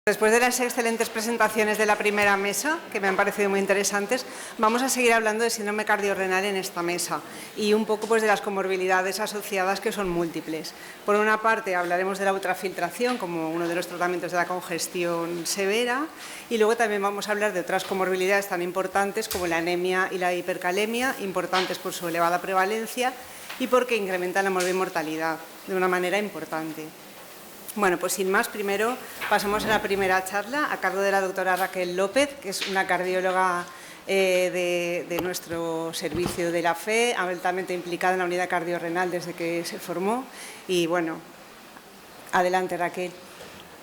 Después de las excelentes presentaciones de la primera mesa, que me han parecido muy interesantes, vamos a seguir hablando de síndrome cardiorrenal en esta mesa y un poco pues, de las comorbilidades asociadas que son múltiples. Por una parte hablaremos de la ultrafiltración como uno de los tratamientos de la congestión severa y luego también vamos a hablar de otras comorbilidades tan importantes como la anemia y la hipercalemia, importantes por su elevada prevalencia y porque incrementan la morbimortalidad de una manera importante. Bueno, pues sin más, primero pasamos a la primera charla a cargo de la doctora Raquel López, que es una cardióloga de nuestro servicio de la FE, altamente implicada en la unidad cardiorrenal desde que se formó. Y bueno, adelante Raquel.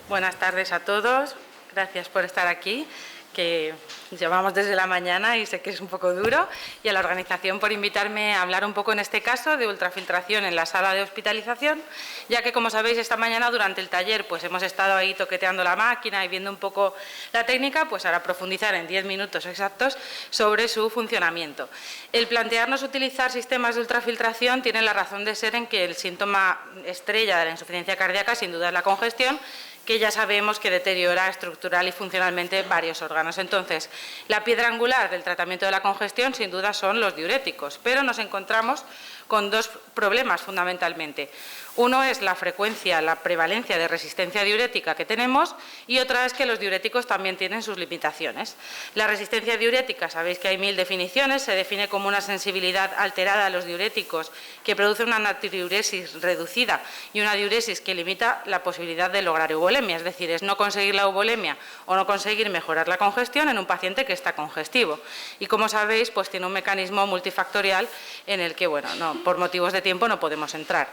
Buenas tardes a todos, gracias por estar aquí, que llevamos desde la mañana y sé que es un poco duro, y a la organización por invitarme a hablar un poco en este caso de ultrafiltración en la sala de hospitalización, ya que como sabéis esta mañana durante el taller pues hemos estado ahí toqueteando la máquina y viendo un poco la técnica, pues ahora profundizar en 10 minutos exactos sobre su funcionamiento. El plantearnos utilizar sistemas de ultrafiltración tiene la razón de ser en que el síntoma estrella de la insuficiencia cardíaca sin duda es la congestión, que ya sabemos que deteriora estructural y funcionalmente varios órganos. Entonces, la piedra angular del tratamiento de la congestión sin duda son los diuréticos, pero nos encontramos con dos problemas fundamentalmente. Uno es la frecuencia, la prevalencia de resistencia diurética que tenemos y otra es que los diuréticos también tienen sus limitaciones. La resistencia diurética, sabéis que hay 1000 definiciones, se define como una sensibilidad alterada a los diuréticos que produce una natriuresis reducida y una diuresis que limita la posibilidad de lograr eubolemia, es decir, es no conseguir la eubolemia o no conseguir mejorar la congestión en un paciente que está congestivo. Y como sabéis, pues tiene un mecanismo multifactorial en el que, bueno, por motivos de tiempo no podemos entrar.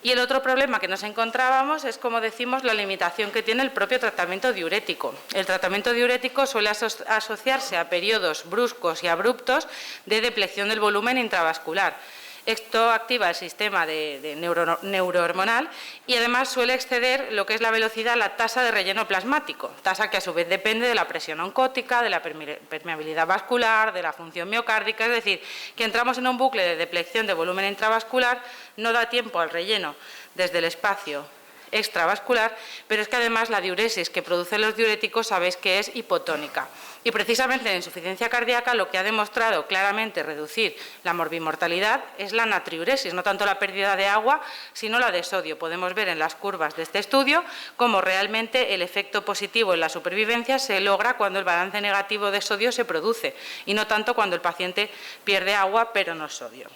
Y el otro problema que nos encontrábamos es, como decimos, la limitación que tiene el propio tratamiento diurético. El tratamiento diurético suele asociarse a periodos bruscos y abruptos de depleción del volumen intravascular. Esto activa el sistema neurohormonal y además suele exceder lo que es la velocidad, la tasa de relleno plasmático, tasa que a su vez depende de la presión oncótica, de la permeabilidad vascular, de la función miocárdica, es decir, que entramos en un bucle de depleción de volumen intravascular, no da tiempo al relleno desde el espacio extravascular, pero es que además la diuresis que producen los diuréticos sabéis que es hipotónica. Y precisamente en insuficiencia cardíaca lo que ha demostrado claramente reducir la morbimortalidad es la natriuresis, no tanto la pérdida de agua, sino la de sodio. Podemos ver en las curvas de este estudio cómo realmente el efecto positivo en la supervivencia se logra cuando el balance negativo de sodio se produce y no tanto cuando el paciente pierde agua pero no sodio.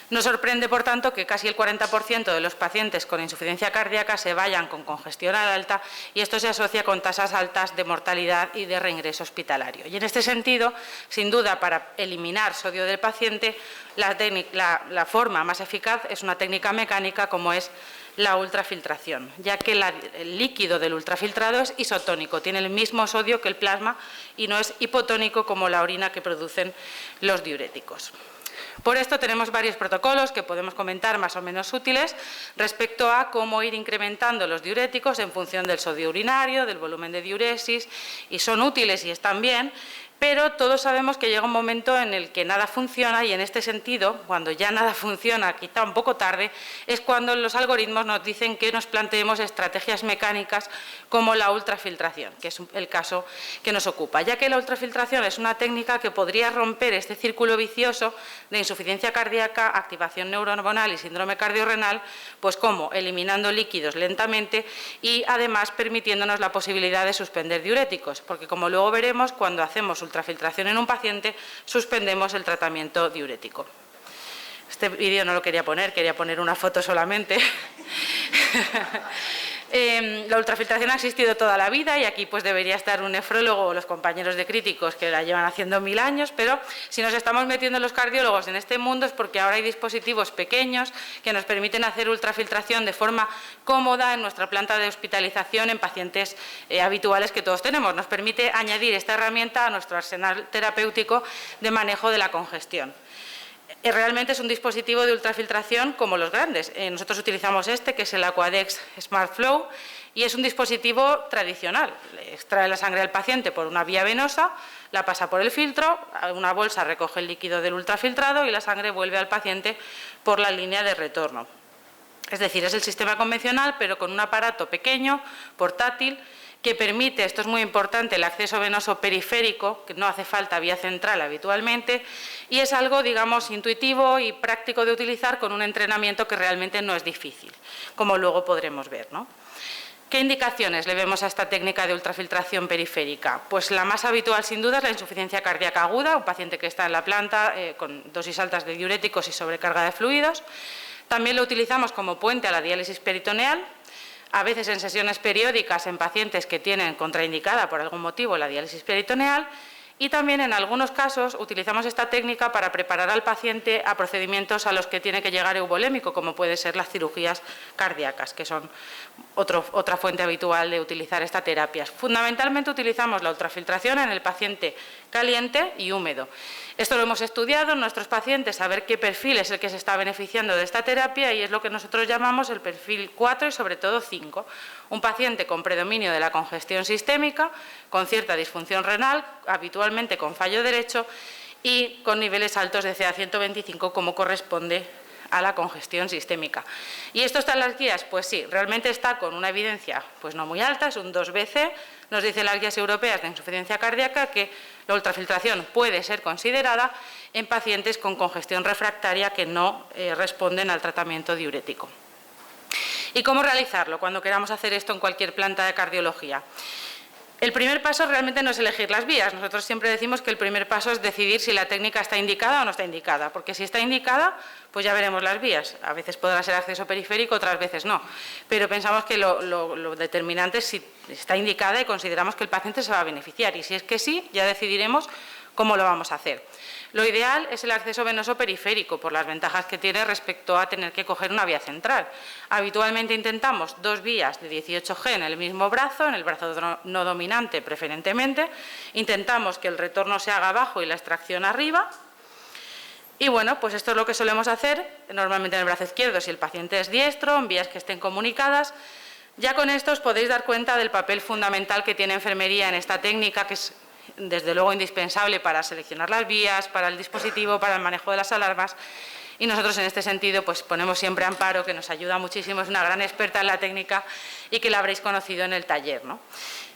Nos sorprende, por tanto, que casi el 40% de los pacientes con insuficiencia cardíaca se vayan con congestión alta y esto se asocia con tasas altas de mortalidad y de reingreso hospitalario. Y en este sentido, sin duda, para eliminar sodio del paciente, la forma más eficaz es una técnica mecánica como es la ultrafiltración, ya que el líquido del ultrafiltrado es isotónico, tiene el mismo sodio que el plasma y no es hipotónico como la orina que producen los diuréticos. Por esto tenemos varios protocolos que podemos comentar más o menos útiles respecto a cómo ir incrementando los diuréticos en función del sodio urinario, del volumen de diuresis, y son útiles y están bien, pero todos sabemos que llega un momento en el que nada funciona y en este sentido, cuando ya nada funciona, quizá un poco tarde, es cuando los algoritmos nos dicen que nos planteemos estrategias mecánicas como la ultrafiltración, que es el caso que nos ocupa, ya que la ultrafiltración es una técnica que podría romper este círculo vicioso de insuficiencia cardíaca, activación neurohormonal y síndrome cardiorrenal, pues como eliminando líquidos lentamente y además permitiéndonos la posibilidad de suspender diuréticos, porque como luego veremos, cuando hacemos ultrafiltración en un paciente, suspendemos el tratamiento diurético. Este vídeo no lo quería poner una foto solamente. La ultrafiltración ha existido toda la vida y aquí pues debería estar un nefrólogo o los compañeros de críticos que la llevan haciendo 1000 años, pero si nos estamos metiendo los cardiólogos en este mundo es porque ahora hay dispositivos pequeños que nos permiten hacer ultrafiltración de forma cómoda en nuestra planta de hospitalización en pacientes habituales que todos tenemos. Nos permite añadir esta herramienta a nuestro arsenal terapéutico de manejo de la congestión. Realmente es un dispositivo de ultrafiltración como los grandes. Nosotros utilizamos este, que es el Aquadex SmartFlow, y es un dispositivo tradicional. Le extrae la sangre al paciente por una vía venosa, la pasa por el filtro, una bolsa recoge el líquido del ultrafiltrado y la sangre vuelve al paciente por la línea de retorno. Es decir, es el sistema convencional, pero con un aparato pequeño, portátil, que permite, esto es muy importante, el acceso venoso periférico, que no hace falta vía central habitualmente, y es algo, digamos, intuitivo y práctico de utilizar con un entrenamiento que realmente no es difícil, como luego podremos ver, ¿no? ¿Qué indicaciones le vemos a esta técnica de ultrafiltración periférica? Pues la más habitual, sin duda, es la insuficiencia cardíaca aguda, un paciente que está en la planta con dosis altas de diuréticos y sobrecarga de fluidos. También lo utilizamos como puente a la diálisis peritoneal, a veces en sesiones periódicas en pacientes que tienen contraindicada por algún motivo la diálisis peritoneal, y también en algunos casos utilizamos esta técnica para preparar al paciente a procedimientos a los que tiene que llegar eubolémico, como puede ser las cirugías cardíacas, que son otra fuente habitual de utilizar esta terapia. Fundamentalmente utilizamos la ultrafiltración en el paciente caliente y húmedo. Esto lo hemos estudiado en nuestros pacientes, a ver qué perfil es el que se está beneficiando de esta terapia, y es lo que nosotros llamamos el perfil 4 y sobre todo 5. Un paciente con predominio de la congestión sistémica, con cierta disfunción renal, habitualmente con fallo derecho y con niveles altos de CA125 como corresponde a la congestión sistémica. ¿Y esto está en las guías? Pues sí, realmente está con una evidencia pues no muy alta, es un 2BC, nos dicen las guías europeas de insuficiencia cardíaca que la ultrafiltración puede ser considerada en pacientes con congestión refractaria que no responden al tratamiento diurético. ¿Y cómo realizarlo cuando queramos hacer esto en cualquier planta de cardiología? El primer paso realmente no es elegir las vías. Nosotros siempre decimos que el primer paso es decidir si la técnica está indicada o no está indicada, porque si está indicada, pues ya veremos las vías. A veces podrá ser acceso periférico, otras veces no. Pero pensamos que lo determinante es si está indicada y consideramos que el paciente se va a beneficiar. Y si es que sí, ya decidiremos cómo lo vamos a hacer. Lo ideal es el acceso venoso periférico, por las ventajas que tiene respecto a tener que coger una vía central. Habitualmente intentamos 2 vías de 18G en el mismo brazo, en el brazo no dominante preferentemente. Intentamos que el retorno se haga abajo y la extracción arriba. Y bueno, pues esto es lo que solemos hacer normalmente en el brazo izquierdo, si el paciente es diestro, en vías que estén comunicadas. Ya con esto os podéis dar cuenta del papel fundamental que tiene enfermería en esta técnica, que es desde luego indispensable para seleccionar las vías, para el dispositivo, para el manejo de las alarmas, y nosotros en este sentido pues ponemos siempre a Amparo, que nos ayuda muchísimo, es una gran experta en la técnica y que la habréis conocido en el taller, ¿no?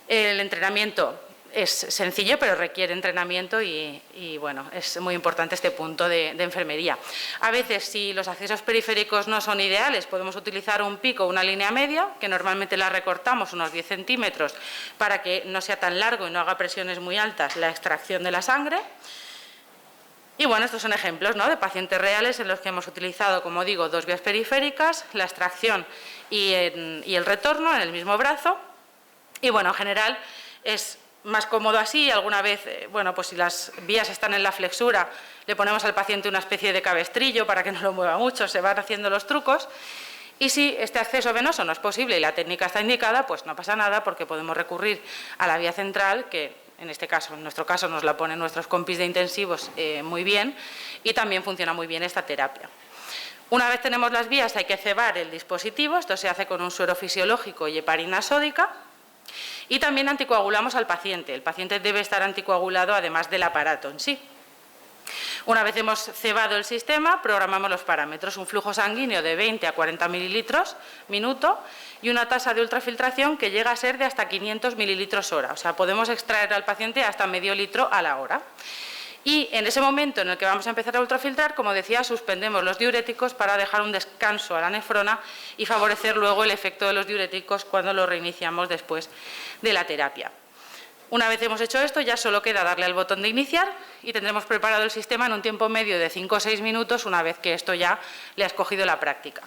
El entrenamiento es sencillo, pero requiere entrenamiento y bueno, es muy importante este punto de enfermería. A veces, si los accesos periféricos no son ideales, podemos utilizar un pico o una línea media, que normalmente la recortamos unos 10 centímetros para que no sea tan largo y no haga presiones muy altas la extracción de la sangre. Y bueno, estos son ejemplos, ¿no?, de pacientes reales en los que hemos utilizado, como digo, 2 vías periféricas, la extracción y el retorno en el mismo brazo. Y bueno, en general es más cómodo así. Alguna vez, bueno, pues si las vías están en la flexura, le ponemos al paciente una especie de cabestrillo para que no lo mueva mucho, se van haciendo los trucos. Y si este acceso venoso no es posible y la técnica está indicada, pues no pasa nada, porque podemos recurrir a la vía central, que en este caso, en nuestro caso, nos la ponen nuestros compis de intensivos muy bien, y también funciona muy bien esta terapia. Una vez tenemos las vías, hay que cebar el dispositivo. Esto se hace con un suero fisiológico y heparina sódica. Y también anticoagulamos al paciente. El paciente debe estar anticoagulado además del aparato en sí. Una vez hemos cebado el sistema, programamos los parámetros: un flujo sanguíneo de 20 a 40 mililitros minuto y una tasa de ultrafiltración que llega a ser de hasta 500 mililitros hora. O sea, podemos extraer al paciente hasta medio litro a la hora. Y en ese momento en el que vamos a empezar a ultrafiltrar, como decía, suspendemos los diuréticos para dejar un descanso a la nefrona y favorecer luego el efecto de los diuréticos cuando lo reiniciamos después de la terapia. Una vez hemos hecho esto, ya solo queda darle al botón de iniciar y tendremos preparado el sistema en un tiempo medio de 5 o 6 minutos, una vez que esto ya le has cogido la práctica.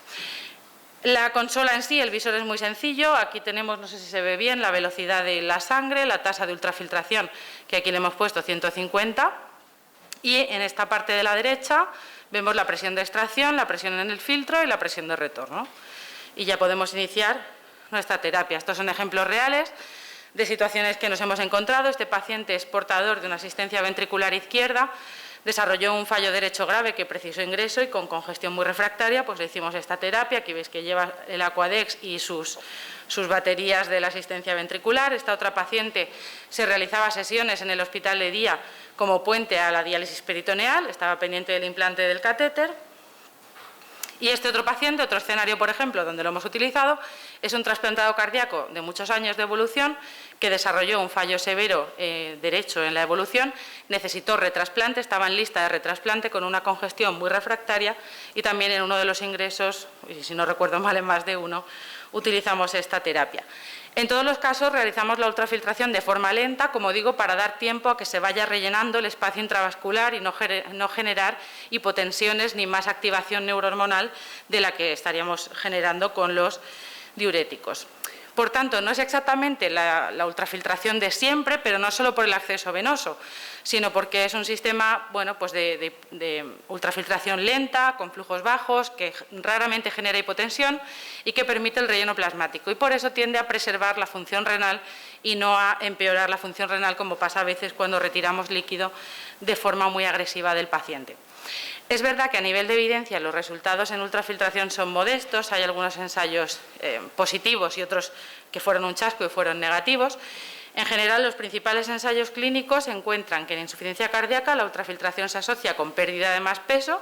La consola en sí, el visor es muy sencillo. Aquí tenemos, no sé si se ve bien, la velocidad de la sangre, la tasa de ultrafiltración, que aquí le hemos puesto 150. Y en esta parte de la derecha vemos la presión de extracción, la presión en el filtro y la presión de retorno. Y ya podemos iniciar nuestra terapia. Estos son ejemplos reales de situaciones que nos hemos encontrado. Este paciente es portador de una asistencia ventricular izquierda, desarrolló un fallo derecho grave que precisó ingreso, y con congestión muy refractaria pues le hicimos esta terapia. Aquí veis que lleva el Aquadex y sus baterías de la asistencia ventricular. Esta otra paciente se realizaba sesiones en el hospital de día como puente a la diálisis peritoneal, estaba pendiente del implante del catéter. Y este otro paciente, otro escenario, por ejemplo, donde lo hemos utilizado, es un trasplantado cardíaco de muchos años de evolución que desarrolló un fallo severo derecho en la evolución, necesitó retrasplante, estaba en lista de retrasplante con una congestión muy refractaria y también en uno de los ingresos, y si no recuerdo mal en más de uno, utilizamos esta terapia. En todos los casos realizamos la ultrafiltración de forma lenta, como digo, para dar tiempo a que se vaya rellenando el espacio intravascular y no generar hipotensiones ni más activación neurohormonal de la que estaríamos generando con los diuréticos. Por tanto, no es exactamente la ultrafiltración de siempre, pero no solo por el acceso venoso, sino porque es un sistema pues de ultrafiltración lenta, con flujos bajos, que raramente genera hipotensión y que permite el relleno plasmático. Y por eso tiende a preservar la función renal y no a empeorar la función renal, como pasa a veces cuando retiramos líquido de forma muy agresiva del paciente. Es verdad que a nivel de evidencia los resultados en ultrafiltración son modestos, hay algunos ensayos positivos y otros que fueron un chasco y fueron negativos. En general, los principales ensayos clínicos encuentran que en insuficiencia cardíaca la ultrafiltración se asocia con pérdida de más peso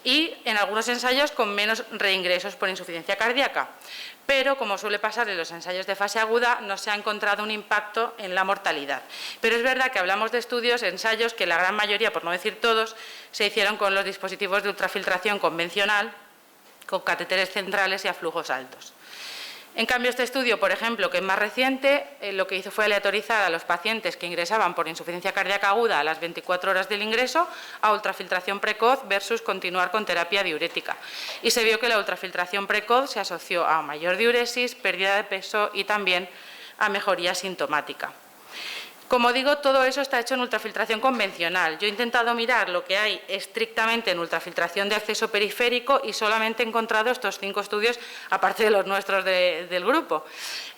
y en algunos ensayos con menos reingresos por insuficiencia cardíaca. Pero, como suele pasar en los ensayos de fase aguda, no se ha encontrado un impacto en la mortalidad. Pero es verdad que hablamos de estudios, ensayos, que la gran mayoría, por no decir todos, se hicieron con los dispositivos de ultrafiltración convencional, con catéteres centrales y a flujos altos. En cambio, este estudio, por ejemplo, que es más reciente, lo que hizo fue aleatorizar a los pacientes que ingresaban por insuficiencia cardíaca aguda a las 24 horas del ingreso a ultrafiltración precoz versus continuar con terapia diurética. Y se vio que la ultrafiltración precoz se asoció a mayor diuresis, pérdida de peso y también a mejoría sintomática. Como digo, todo eso está hecho en ultrafiltración convencional. Yo he intentado mirar lo que hay estrictamente en ultrafiltración de acceso periférico y solamente he encontrado estos 5 estudios, aparte de los nuestros del grupo.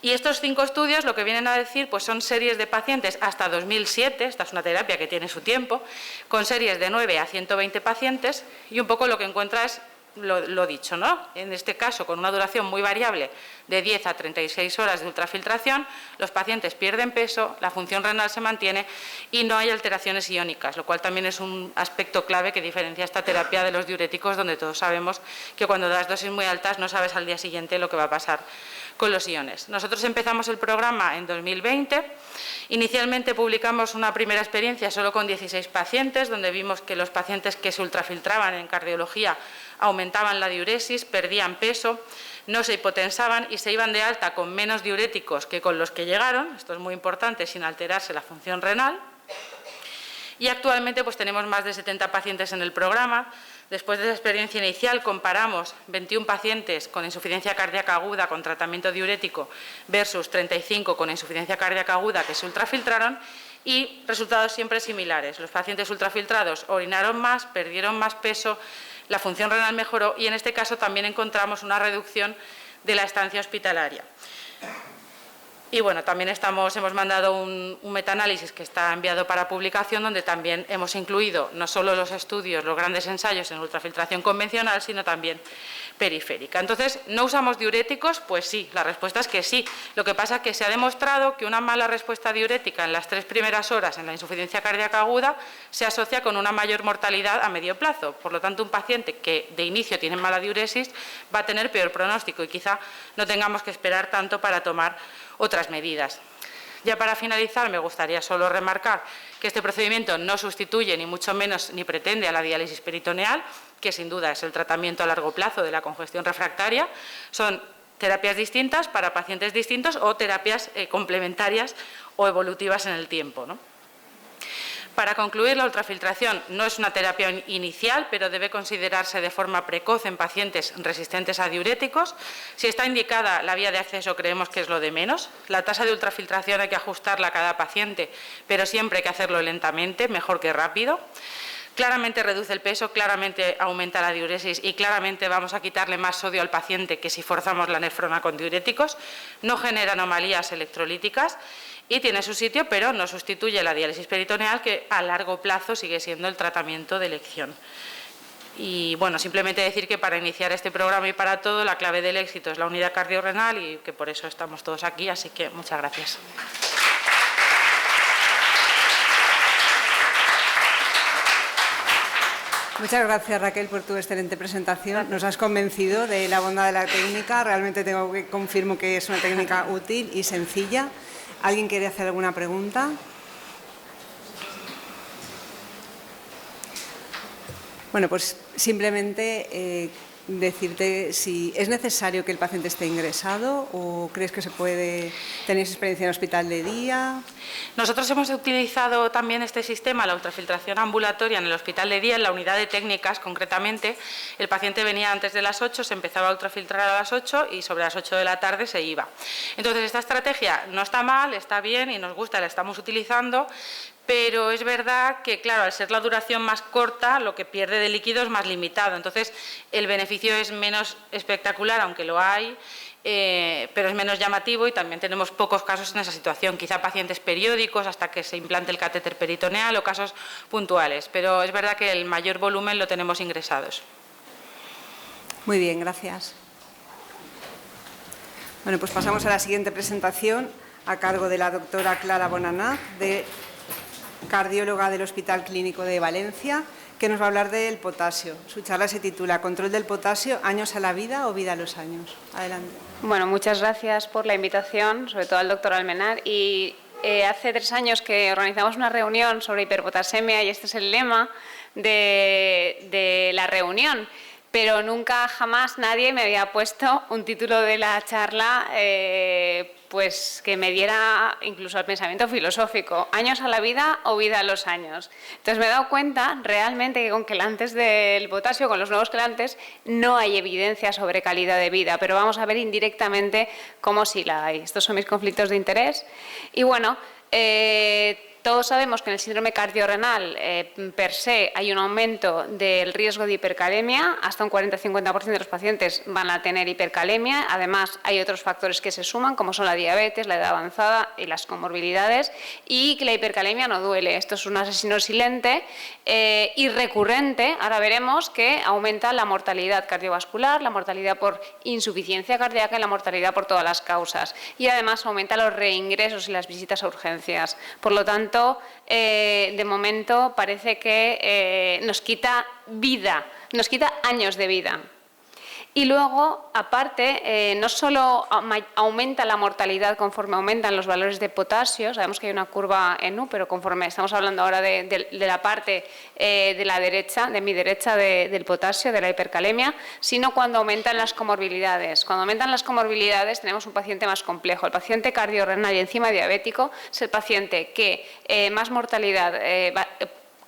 Y estos 5 estudios lo que vienen a decir pues son series de pacientes hasta 2007, esta es una terapia que tiene su tiempo, con series de 9 a 120 pacientes y un poco lo que encuentra es lo dicho, ¿no? En este caso, con una duración muy variable de 10 a 36 horas de ultrafiltración, los pacientes pierden peso, la función renal se mantiene y no hay alteraciones iónicas, lo cual también es un aspecto clave que diferencia esta terapia de los diuréticos, donde todos sabemos que cuando das dosis muy altas no sabes al día siguiente lo que va a pasar con los iones. Nosotros empezamos el programa en 2020. Inicialmente publicamos una primera experiencia solo con 16 pacientes, donde vimos que los pacientes que se ultrafiltraban en cardiología aumentaban la diuresis, perdían peso, no se hipotensaban y se iban de alta con menos diuréticos que con los que llegaron, esto es muy importante, sin alterarse la función renal. Y actualmente pues tenemos más de 70 pacientes en el programa. Después de esa experiencia inicial comparamos 21 pacientes con insuficiencia cardíaca aguda con tratamiento diurético versus 35 con insuficiencia cardíaca aguda que se ultrafiltraron y resultados siempre similares. Los pacientes ultrafiltrados orinaron más, perdieron más peso, la función renal mejoró y en este caso también encontramos una reducción de la estancia hospitalaria. Y bueno, también hemos mandado un metaanálisis que está enviado para publicación, donde también hemos incluido no solo los estudios, los grandes ensayos en ultrafiltración convencional, sino también periférica. Entonces, ¿no usamos diuréticos? Pues sí, la respuesta es que sí. Lo que pasa es que se ha demostrado que una mala respuesta diurética en las 3 primeras horas en la insuficiencia cardíaca aguda se asocia con una mayor mortalidad a medio plazo. Por lo tanto, un paciente que de inicio tiene mala diuresis va a tener peor pronóstico y quizá no tengamos que esperar tanto para tomar otras medidas. Ya para finalizar, me gustaría solo remarcar que este procedimiento no sustituye ni mucho menos ni pretende a la diálisis peritoneal, que sin duda es el tratamiento a largo plazo de la congestión refractaria. Son terapias distintas para pacientes distintos o terapias complementarias o evolutivas en el tiempo, ¿no? Para concluir, la ultrafiltración no es una terapia inicial, pero debe considerarse de forma precoz en pacientes resistentes a diuréticos. Si está indicada la vía de acceso, creemos que es lo de menos. La tasa de ultrafiltración hay que ajustarla a cada paciente, pero siempre hay que hacerlo lentamente, mejor que rápido. Claramente reduce el peso, claramente aumenta la diuresis y claramente vamos a quitarle más sodio al paciente que si forzamos la nefrona con diuréticos. No genera anomalías electrolíticas y tiene su sitio, pero no sustituye la diálisis peritoneal, que a largo plazo sigue siendo el tratamiento de elección. Y bueno, simplemente decir que para iniciar este programa y para todo, la clave del éxito es la unidad cardiorrenal y que por eso estamos todos aquí, así que muchas gracias. Muchas gracias, Raquel, por tu excelente presentación. Nos has convencido de la bondad de la técnica. Realmente confirmo que es una técnica útil y sencilla. ¿Alguien quiere hacer alguna pregunta? Bueno, pues simplemente decirte si es necesario que el paciente esté ingresado o crees que se puede tener experiencia en hospital de día. Nosotros hemos utilizado también este sistema, la ultrafiltración ambulatoria, en el hospital de día, en la unidad de técnicas concretamente. El paciente venía antes de las 8, se empezaba a ultrafiltrar a las 8 y sobre las 8 de la tarde se iba. Entonces, esta estrategia no está mal, está bien y nos gusta, la estamos utilizando. Pero es verdad que, claro, al ser la duración más corta, lo que pierde de líquido es más limitado. Entonces, el beneficio es menos espectacular, aunque lo hay, pero es menos llamativo y también tenemos pocos casos en esa situación. Quizá pacientes periódicos hasta que se implante el catéter peritoneal o casos puntuales. Pero es verdad que el mayor volumen lo tenemos ingresados. Muy bien, gracias. Bueno, pues pasamos a la siguiente presentación a cargo de la doctora Clara Bonanaz, cardióloga del Hospital Clínico de Valencia, que nos va a hablar del potasio. Su charla se titula «Control del potasio, años a la vida o vida a los años». Adelante. Bueno, muchas gracias por la invitación, sobre todo al doctor Almenar. Y hace 3 años que organizamos una reunión sobre hiperpotasemia y este es el lema de la reunión. Pero nunca jamás nadie me había puesto un título de la charla pues que me diera incluso al pensamiento filosófico, años a la vida o vida a los años. Entonces me he dado cuenta realmente que con quelantes del potasio, con los nuevos quelantes, no hay evidencia sobre calidad de vida, pero vamos a ver indirectamente cómo sí la hay. Estos son mis conflictos de interés. Y bueno, todos sabemos que en el síndrome cardiorrenal per se hay un aumento del riesgo de hipercalemia, hasta un 40-50% de los pacientes van a tener hipercalemia. Además, hay otros factores que se suman, como son la diabetes, la edad avanzada y las comorbilidades, y que la hipercalemia no duele. Esto es un asesino silente y recurrente. Ahora veremos que aumenta la mortalidad cardiovascular, la mortalidad por insuficiencia cardíaca y la mortalidad por todas las causas. Y además aumenta los reingresos y las visitas a urgencias. Por lo tanto, de momento parece que nos quita vida, nos quita años de vida. Y luego, aparte, no solo aumenta la mortalidad conforme aumentan los valores de potasio, sabemos que hay una curva en U, pero conforme estamos hablando ahora de la parte de la derecha, de mi derecha del potasio, de la hipercalemia, sino cuando aumentan las comorbilidades. Cuando aumentan las comorbilidades tenemos un paciente más complejo. El paciente cardiorrenal y encima diabético es el paciente que más mortalidad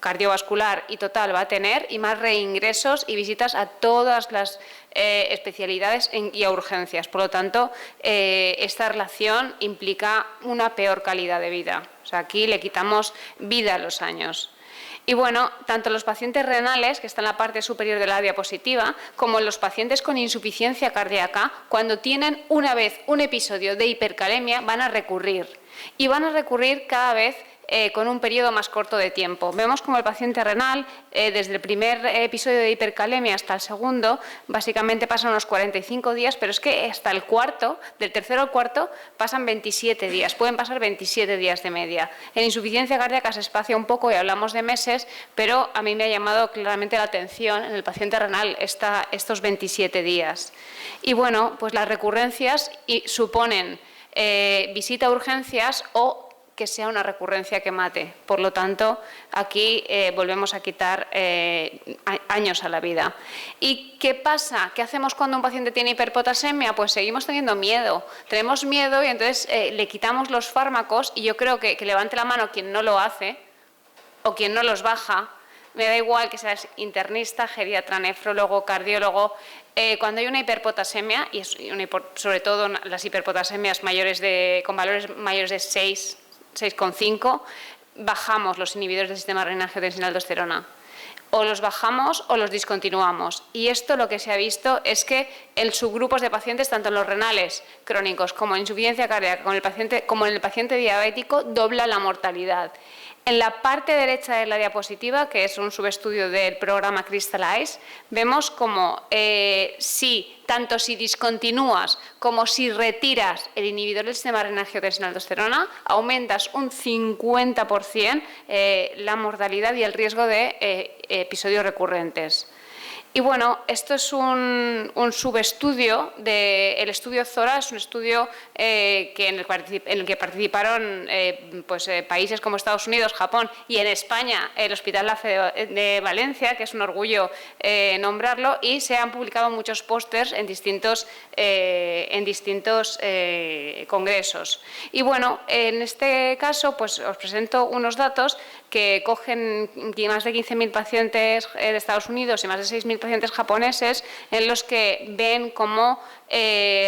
cardiovascular y total va a tener y más reingresos y visitas a todas las especialidades y a urgencias. Por lo tanto, esta relación implica una peor calidad de vida. O sea, aquí le quitamos vida a los años. Y bueno, tanto los pacientes renales, que están en la parte superior de la diapositiva, como los pacientes con insuficiencia cardíaca, cuando tienen una vez un episodio de hipercalemia, van a recurrir. Y van a recurrir cada vez con un periodo más corto de tiempo. Vemos como el paciente renal, desde el primer episodio de hipercalemia hasta el segundo, básicamente pasan unos 45 días, pero es que hasta el cuarto, del tercero al cuarto, pasan 27 días, pueden pasar 27 días de media. En insuficiencia cardíaca se espacia un poco y hablamos de meses, pero a mí me ha llamado claramente la atención en el paciente renal estos 27 días. Y bueno, pues las recurrencias suponen visita a urgencias o que sea una recurrencia que mate. Por lo tanto, aquí volvemos a quitar años a la vida. ¿Y qué pasa? ¿Qué hacemos cuando un paciente tiene hiperpotasemia? Pues seguimos teniendo miedo. Tenemos miedo y entonces le quitamos los fármacos y yo creo que levante la mano quien no lo hace o quien no los baja. Me da igual que seas internista, geriatra, nefrólogo, cardiólogo. Cuando hay una hiperpotasemia, y sobre todo las hiperpotasemias con valores mayores de 6,5, bajamos los inhibidores del sistema renina-angiotensina-aldosterona. O los bajamos o los discontinuamos. Y esto lo que se ha visto es que en subgrupos de pacientes, tanto en los renales crónicos como en insuficiencia cardíaca, como en el paciente diabético, dobla la mortalidad. En la parte derecha de la diapositiva, que es un subestudio del programa Crystallize, vemos como tanto si discontinúas como si retiras el inhibidor del sistema renina-angiotensina-aldosterona, aumentas un 50% la mortalidad y el riesgo de episodios recurrentes. Y bueno, esto es un subestudio del estudio ZORA, es un estudio en el que participaron países como Estados Unidos, Japón y en España el Hospital La Fe de Valencia, que es un orgullo nombrarlo, y se han publicado muchos pósters en distintos congresos. Y bueno, en este caso pues os presento unos datos que cogen más de 15.000 pacientes de Estados Unidos y más de 6.000 pacientes japoneses, en los que ven cómo,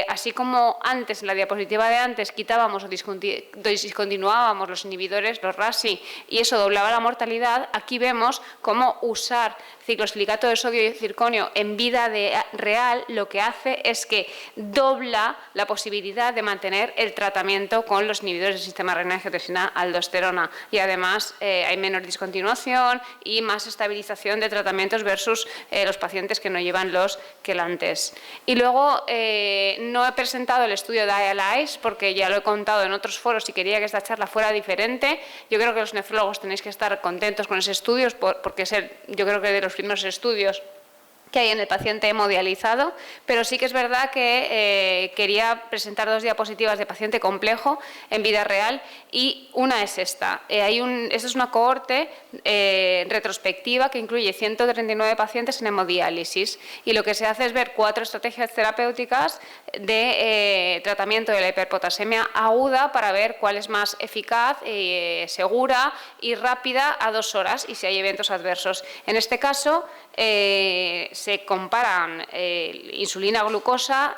así como antes, en la diapositiva de antes, quitábamos o discontinuábamos los inhibidores, los RASi, y eso doblaba la mortalidad, aquí vemos cómo usar ciclosilicato de sodio y circonio en vida real lo que hace es que dobla la posibilidad de mantener el tratamiento con los inhibidores del sistema renina-angiotensina-aldosterona, y además hay menor discontinuación y más estabilización de tratamientos versus los pacientes que no llevan los quelantes. Y luego no he presentado el estudio de IALICE porque ya lo he contado en otros foros y quería que esta charla fuera diferente. Yo creo que los nefrólogos tenéis que estar contentos con ese estudio porque es yo creo que de los primeros estudios que hay en el paciente hemodializado, pero sí que es verdad que quería presentar 2 diapositivas de paciente complejo en vida real, y una es esta. Esta es una cohorte retrospectiva que incluye 139 pacientes en hemodiálisis, y lo que se hace es ver 4 estrategias terapéuticas de tratamiento de la hiperpotasemia aguda para ver cuál es más eficaz, segura y rápida a 2 horas, y si hay eventos adversos. En este caso, se comparan insulina-glucosa,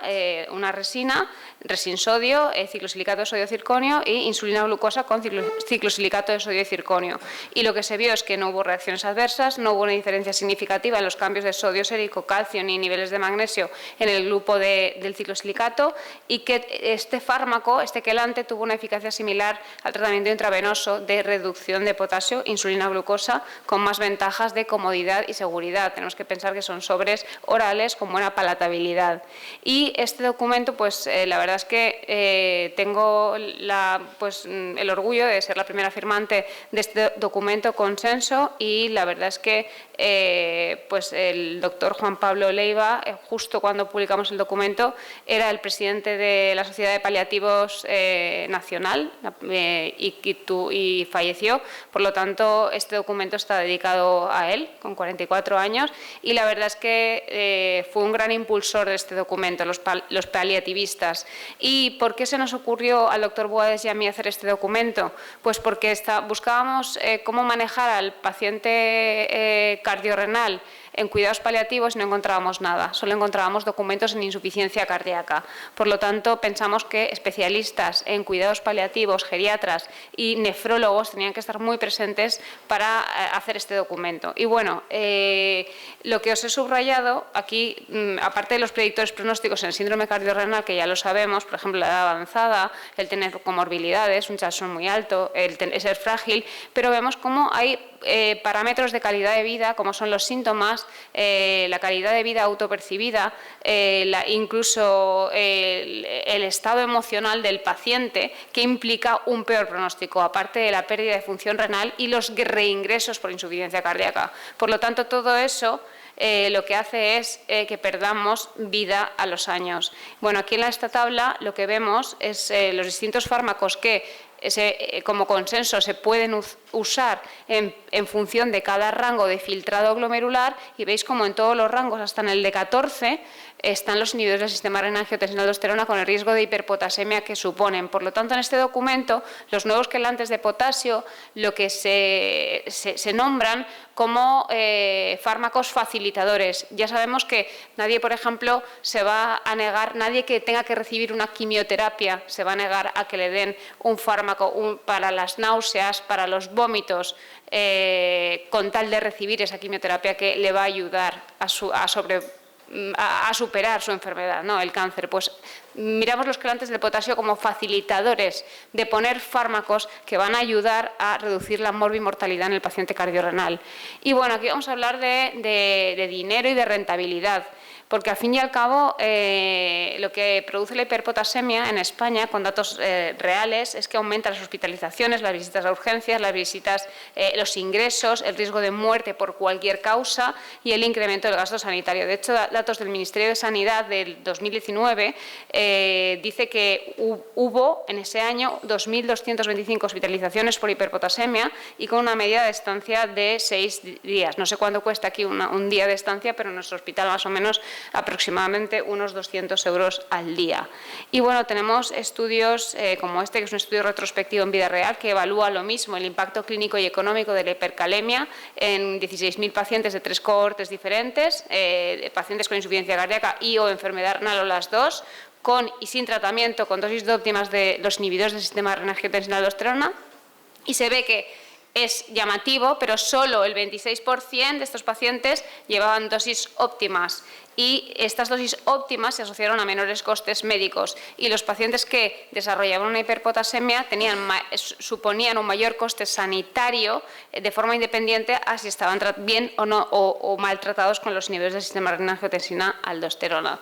una resina, resin-sodio, ciclosilicato de sodio-circonio, e insulina-glucosa con ciclosilicato de sodio y circonio. Y lo que se vio es que no hubo reacciones adversas, no hubo una diferencia significativa en los cambios de sodio sérico, calcio ni niveles de magnesio en el grupo del ciclosilicato, y que este fármaco, este quelante, tuvo una eficacia similar al tratamiento intravenoso de reducción de potasio, insulina-glucosa, con más ventajas de comodidad y seguridad. Tenemos que pensar que son sobres orales con buena palatabilidad. Y este documento, pues la verdad es que tengo el orgullo de ser la primera firmante de este documento consenso, y la verdad es que el doctor Juan Pablo Leiva, justo cuando publicamos el documento, era el presidente de la Sociedad de Paliativos Nacional y falleció. Por lo tanto, este documento está dedicado a él, con 44 años, y la verdad es que fue un gran impulsor de este documento, los paliativistas. ¿Y por qué se nos ocurrió al doctor Boades y a mí hacer este documento? Pues porque buscábamos cómo manejar al paciente cardiorrenal en cuidados paliativos y no encontrábamos nada, solo encontrábamos documentos en insuficiencia cardíaca. Por lo tanto, pensamos que especialistas en cuidados paliativos, geriatras y nefrólogos tenían que estar muy presentes para hacer este documento. Y bueno, lo que os he subrayado aquí, aparte de los predictores pronósticos en el síndrome cardiorrenal, que ya lo sabemos, por ejemplo, la edad avanzada, el tener comorbilidades, un chalsón muy alto, el ser frágil, pero vemos cómo hay parámetros de calidad de vida, como son los síntomas, la calidad de vida autopercibida, incluso el estado emocional del paciente, que implica un peor pronóstico, aparte de la pérdida de función renal y los reingresos por insuficiencia cardíaca. Por lo tanto, todo eso lo que hace es que perdamos vida a los años. Bueno, aquí en esta tabla lo que vemos es los distintos fármacos que como consenso se pueden usar en función de cada rango de filtrado glomerular, y veis como en todos los rangos, hasta en el de 14, están los inhibidores del sistema renina-angiotensina-aldosterona con el riesgo de hiperpotasemia que suponen. Por lo tanto, en este documento, los nuevos quelantes de potasio, lo que se nombran como fármacos facilitadores. Ya sabemos que nadie, por ejemplo, se va a negar, nadie que tenga que recibir una quimioterapia se va a negar a que le den un fármaco para las náuseas, para los vómitos, con tal de recibir esa quimioterapia que le va a ayudar a superar su enfermedad, ¿no? El cáncer. Pues miramos los quelantes del potasio como facilitadores de poner fármacos que van a ayudar a reducir la morbimortalidad en el paciente cardiorrenal. Y bueno, aquí vamos a hablar de dinero y de rentabilidad, porque al fin y al cabo lo que produce la hiperpotasemia en España, con datos reales, es que aumenta las hospitalizaciones, las visitas a urgencias, las visitas, los ingresos, el riesgo de muerte por cualquier causa y el incremento del gasto sanitario. De hecho, datos del Ministerio de Sanidad del 2019 dice que hubo en ese año 2.225 hospitalizaciones por hiperpotasemia y con una media de estancia de 6 días. No sé cuánto cuesta aquí un día de estancia, pero en nuestro hospital más o menos aproximadamente unos 200 euros al día. Y bueno, tenemos estudios como este, que es un estudio retrospectivo en vida real, que evalúa lo mismo, el impacto clínico y económico de la hipercalemia en 16.000 pacientes de 3 cohortes diferentes, pacientes con insuficiencia cardíaca y o enfermedad renal o las dos, con y sin tratamiento, con dosis óptimas de los inhibidores del sistema de renina-angiotensina-aldosterona, y se ve que es llamativo, pero solo el 26% de estos pacientes llevaban dosis óptimas y estas dosis óptimas se asociaron a menores costes médicos y los pacientes que desarrollaban una hiperpotasemia suponían un mayor coste sanitario de forma independiente a si estaban bien o no o maltratados con los inhibidores del sistema renina-angiotensina-aldosterona.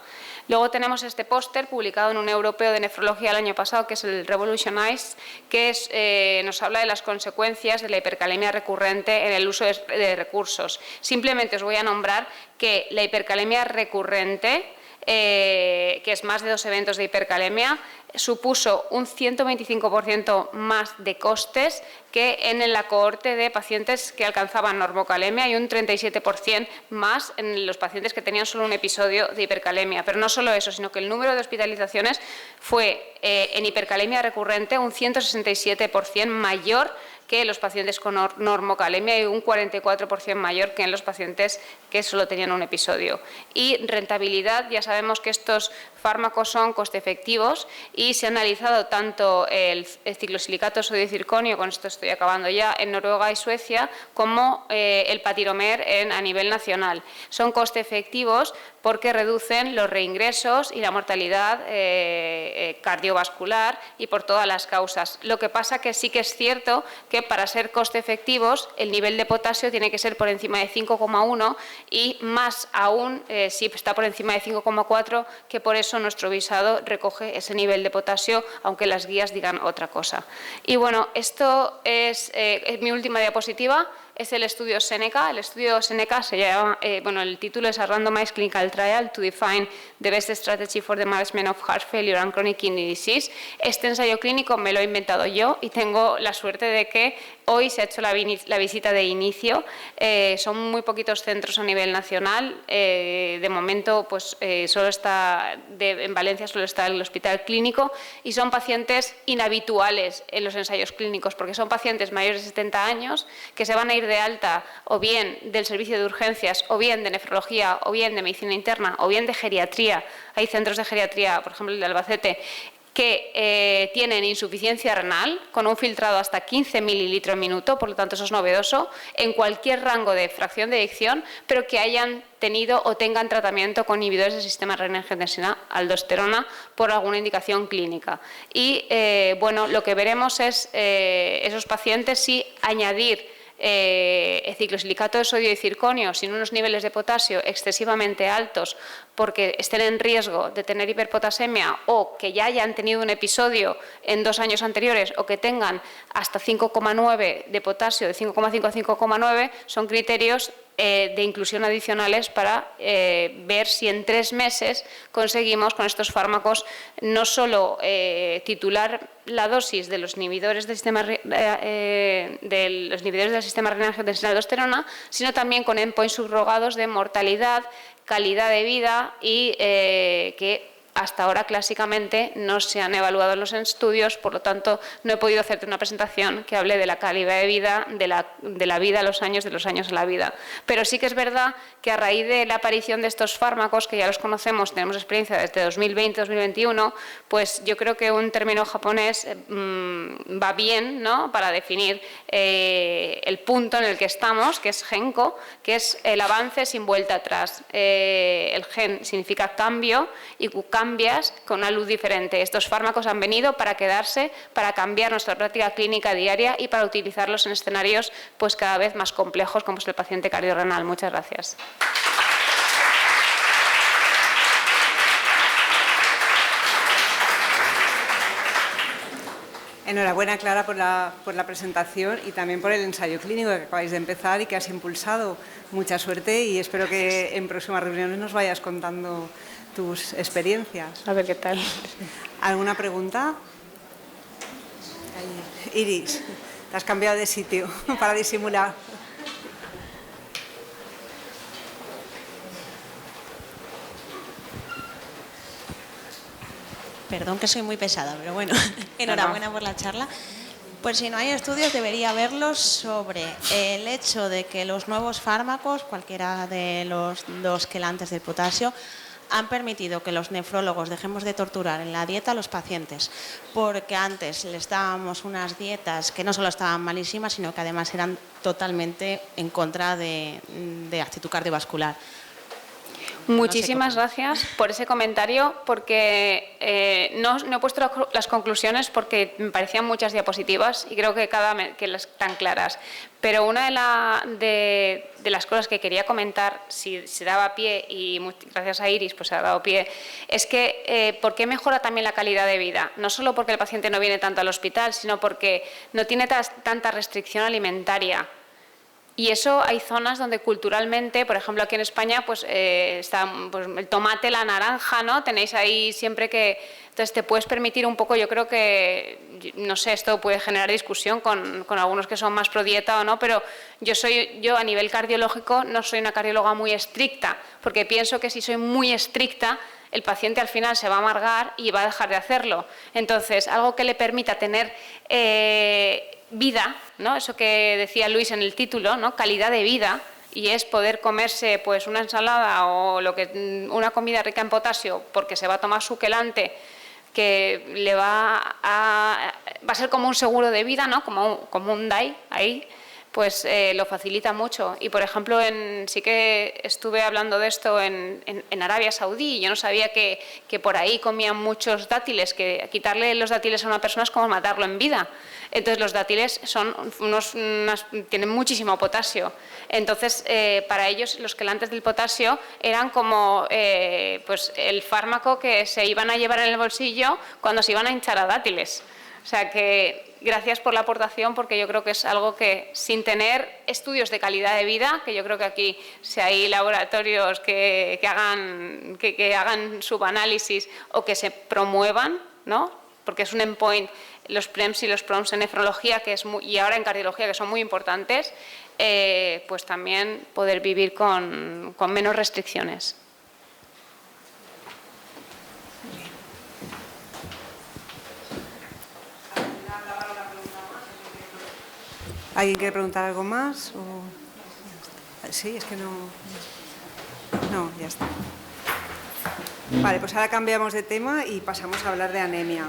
Luego tenemos este póster publicado en un europeo de nefrología el año pasado, que es el Revolutionize, que nos habla de las consecuencias de la hipercalemia recurrente en el uso de recursos. Simplemente os voy a nombrar que la hipercalemia recurrente, que es más de 2 eventos de hipercalemia, supuso un 125% más de costes que en la cohorte de pacientes que alcanzaban normocalemia y un 37% más en los pacientes que tenían solo un episodio de hipercalemia. Pero no solo eso, sino que el número de hospitalizaciones fue en hipercalemia recurrente un 167% mayor que los pacientes con normocalemia y un 44% mayor que en los pacientes que solo tenían un episodio. Y rentabilidad, ya sabemos que estos fármacos son coste efectivos y se ha analizado tanto el ciclosilicato de sodio y circonio, con esto estoy acabando ya, en Noruega y Suecia, como el patiromer a nivel nacional. Son coste efectivos porque reducen los reingresos y la mortalidad cardiovascular y por todas las causas. Lo que pasa que sí que es cierto que para ser coste efectivos el nivel de potasio tiene que ser por encima de 5,1 y más aún si está por encima de 5,4, que por eso nuestro visado recoge ese nivel de potasio, aunque las guías digan otra cosa. Y bueno, esto es mi última diapositiva. Es el estudio Seneca. El estudio Seneca se llama, el título es A Randomized Clinical Trial to Define the Best Strategy for the Management of Heart Failure and Chronic Kidney Disease. Este ensayo clínico me lo he inventado yo y tengo la suerte de que hoy se ha hecho la visita de inicio. Son muy poquitos centros a nivel nacional. De momento, pues solo está en Valencia solo está el hospital clínico y son pacientes inhabituales en los ensayos clínicos porque son pacientes mayores de 70 años que se van a ir de alta o bien del servicio de urgencias o bien de nefrología o bien de medicina interna o bien de geriatría. Hay centros de geriatría, por ejemplo el de Albacete, que tienen insuficiencia renal con un filtrado hasta 15 mililitros minuto, por lo tanto eso es novedoso, en cualquier rango de fracción de eyección, pero que hayan tenido o tengan tratamiento con inhibidores del sistema renina-angiotensina-aldosterona por alguna indicación clínica. Y lo que veremos es esos pacientes si añadir ciclosilicato de sodio y circonio sin unos niveles de potasio excesivamente altos porque estén en riesgo de tener hiperpotasemia o que ya hayan tenido un episodio en 2 años anteriores o que tengan hasta 5,9 de potasio, de 5,5 a 5,9, son criterios de inclusión adicionales para ver si en 3 meses conseguimos con estos fármacos no solo titular la dosis de los inhibidores del sistema renina-angiotensina-aldosterona, sino también con endpoints subrogados de mortalidad, calidad de vida y que hasta ahora clásicamente no se han evaluado en los estudios, por lo tanto no he podido hacerte una presentación que hable de la calidad de vida, de la vida a los años, de los años a la vida. Pero sí que es verdad que a raíz de la aparición de estos fármacos, que ya los conocemos, tenemos experiencia desde 2020-2021, pues yo creo que un término japonés va bien, ¿no?, para definir el punto en el que estamos, que es genko, que es el avance sin vuelta atrás. El gen significa cambio y cambias con una luz diferente. Estos fármacos han venido para quedarse, para cambiar nuestra práctica clínica diaria y para utilizarlos en escenarios pues cada vez más complejos como es el paciente cardiorrenal. Muchas gracias. Enhorabuena, Clara, por la presentación y también por el ensayo clínico que acabáis de empezar y que has impulsado. Mucha suerte y espero que en próximas reuniones nos vayas contando tus experiencias. A ver qué tal. ¿Alguna pregunta? Iris, te has cambiado de sitio para disimular. Perdón que soy muy pesada, pero bueno, enhorabuena por la charla. Pues si no hay estudios, debería haberlos sobre el hecho de que los nuevos fármacos, cualquiera de los dos quelantes del potasio, han permitido que los nefrólogos dejemos de torturar en la dieta a los pacientes, porque antes les dábamos unas dietas que no solo estaban malísimas, sino que además eran totalmente en contra de actitud cardiovascular. Muchísimas gracias por ese comentario, porque no he puesto las conclusiones porque me parecían muchas diapositivas y creo que las están claras. Pero una de las cosas que quería comentar, si se daba pie, y gracias a Iris pues se ha dado pie, es que ¿por qué mejora también la calidad de vida? No solo porque el paciente no viene tanto al hospital, sino porque no tiene tanta restricción alimentaria. Y eso hay zonas donde culturalmente, por ejemplo aquí en España, pues está pues, el tomate, la naranja, ¿no? Tenéis ahí siempre que... Entonces te puedes permitir un poco, yo creo que, no sé, esto puede generar discusión con algunos que son más pro dieta o no, pero yo a nivel cardiológico no soy una cardióloga muy estricta, porque pienso que si soy muy estricta, el paciente al final se va a amargar y va a dejar de hacerlo. Entonces, algo que le permita tener vida, ¿no? Eso que decía Luis en el título, ¿no? Calidad de vida, y es poder comerse pues una ensalada o una comida rica en potasio porque se va a tomar su quelante, que le va a ser como un seguro de vida, ¿no? Como un DAI ahí, pues lo facilita mucho. Y por ejemplo, sí que estuve hablando de esto en Arabia Saudí, y yo no sabía que por ahí comían muchos dátiles, que quitarle los dátiles a una persona es como matarlo en vida. Entonces los dátiles son tienen muchísimo potasio. Entonces para ellos los quelantes del potasio eran como pues el fármaco que se iban a llevar en el bolsillo cuando se iban a hinchar a dátiles. O sea que gracias por la aportación, porque yo creo que es algo que sin tener estudios de calidad de vida, que yo creo que aquí si hay laboratorios que hagan subanálisis o que se promuevan, ¿no? Porque es un endpoint, los PREMS y los PROMS en nefrología y ahora en cardiología, que son muy importantes, pues también poder vivir con menos restricciones. ¿Alguien quiere preguntar algo más? Sí, es que no... No, ya está. Vale, pues ahora cambiamos de tema y pasamos a hablar de anemia.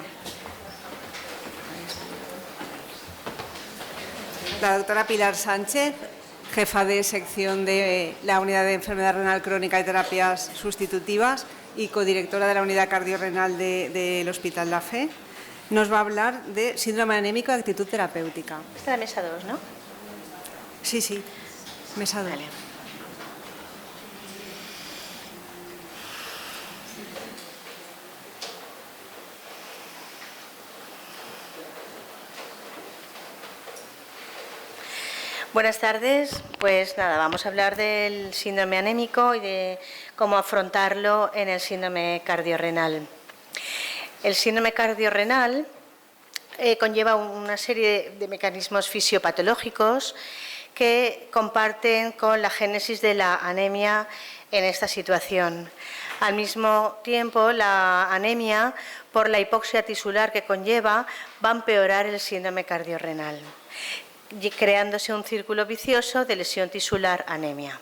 La doctora Pilar Sánchez, jefa de sección de la Unidad de Enfermedad Renal Crónica y Terapias Sustitutivas y codirectora de la Unidad Cardiorrenal del Hospital La Fe, nos va a hablar de síndrome anémico de actitud terapéutica. Esta es la mesa 2, ¿no? Sí, mesa 2. Vale. Buenas tardes. Pues nada, vamos a hablar del síndrome anémico y de cómo afrontarlo en el síndrome cardiorrenal. El síndrome cardiorrenal conlleva una serie de mecanismos fisiopatológicos que comparten con la génesis de la anemia en esta situación. Al mismo tiempo, la anemia, por la hipoxia tisular que conlleva, va a empeorar el síndrome cardiorrenal, creándose un círculo vicioso de lesión tisular-anemia.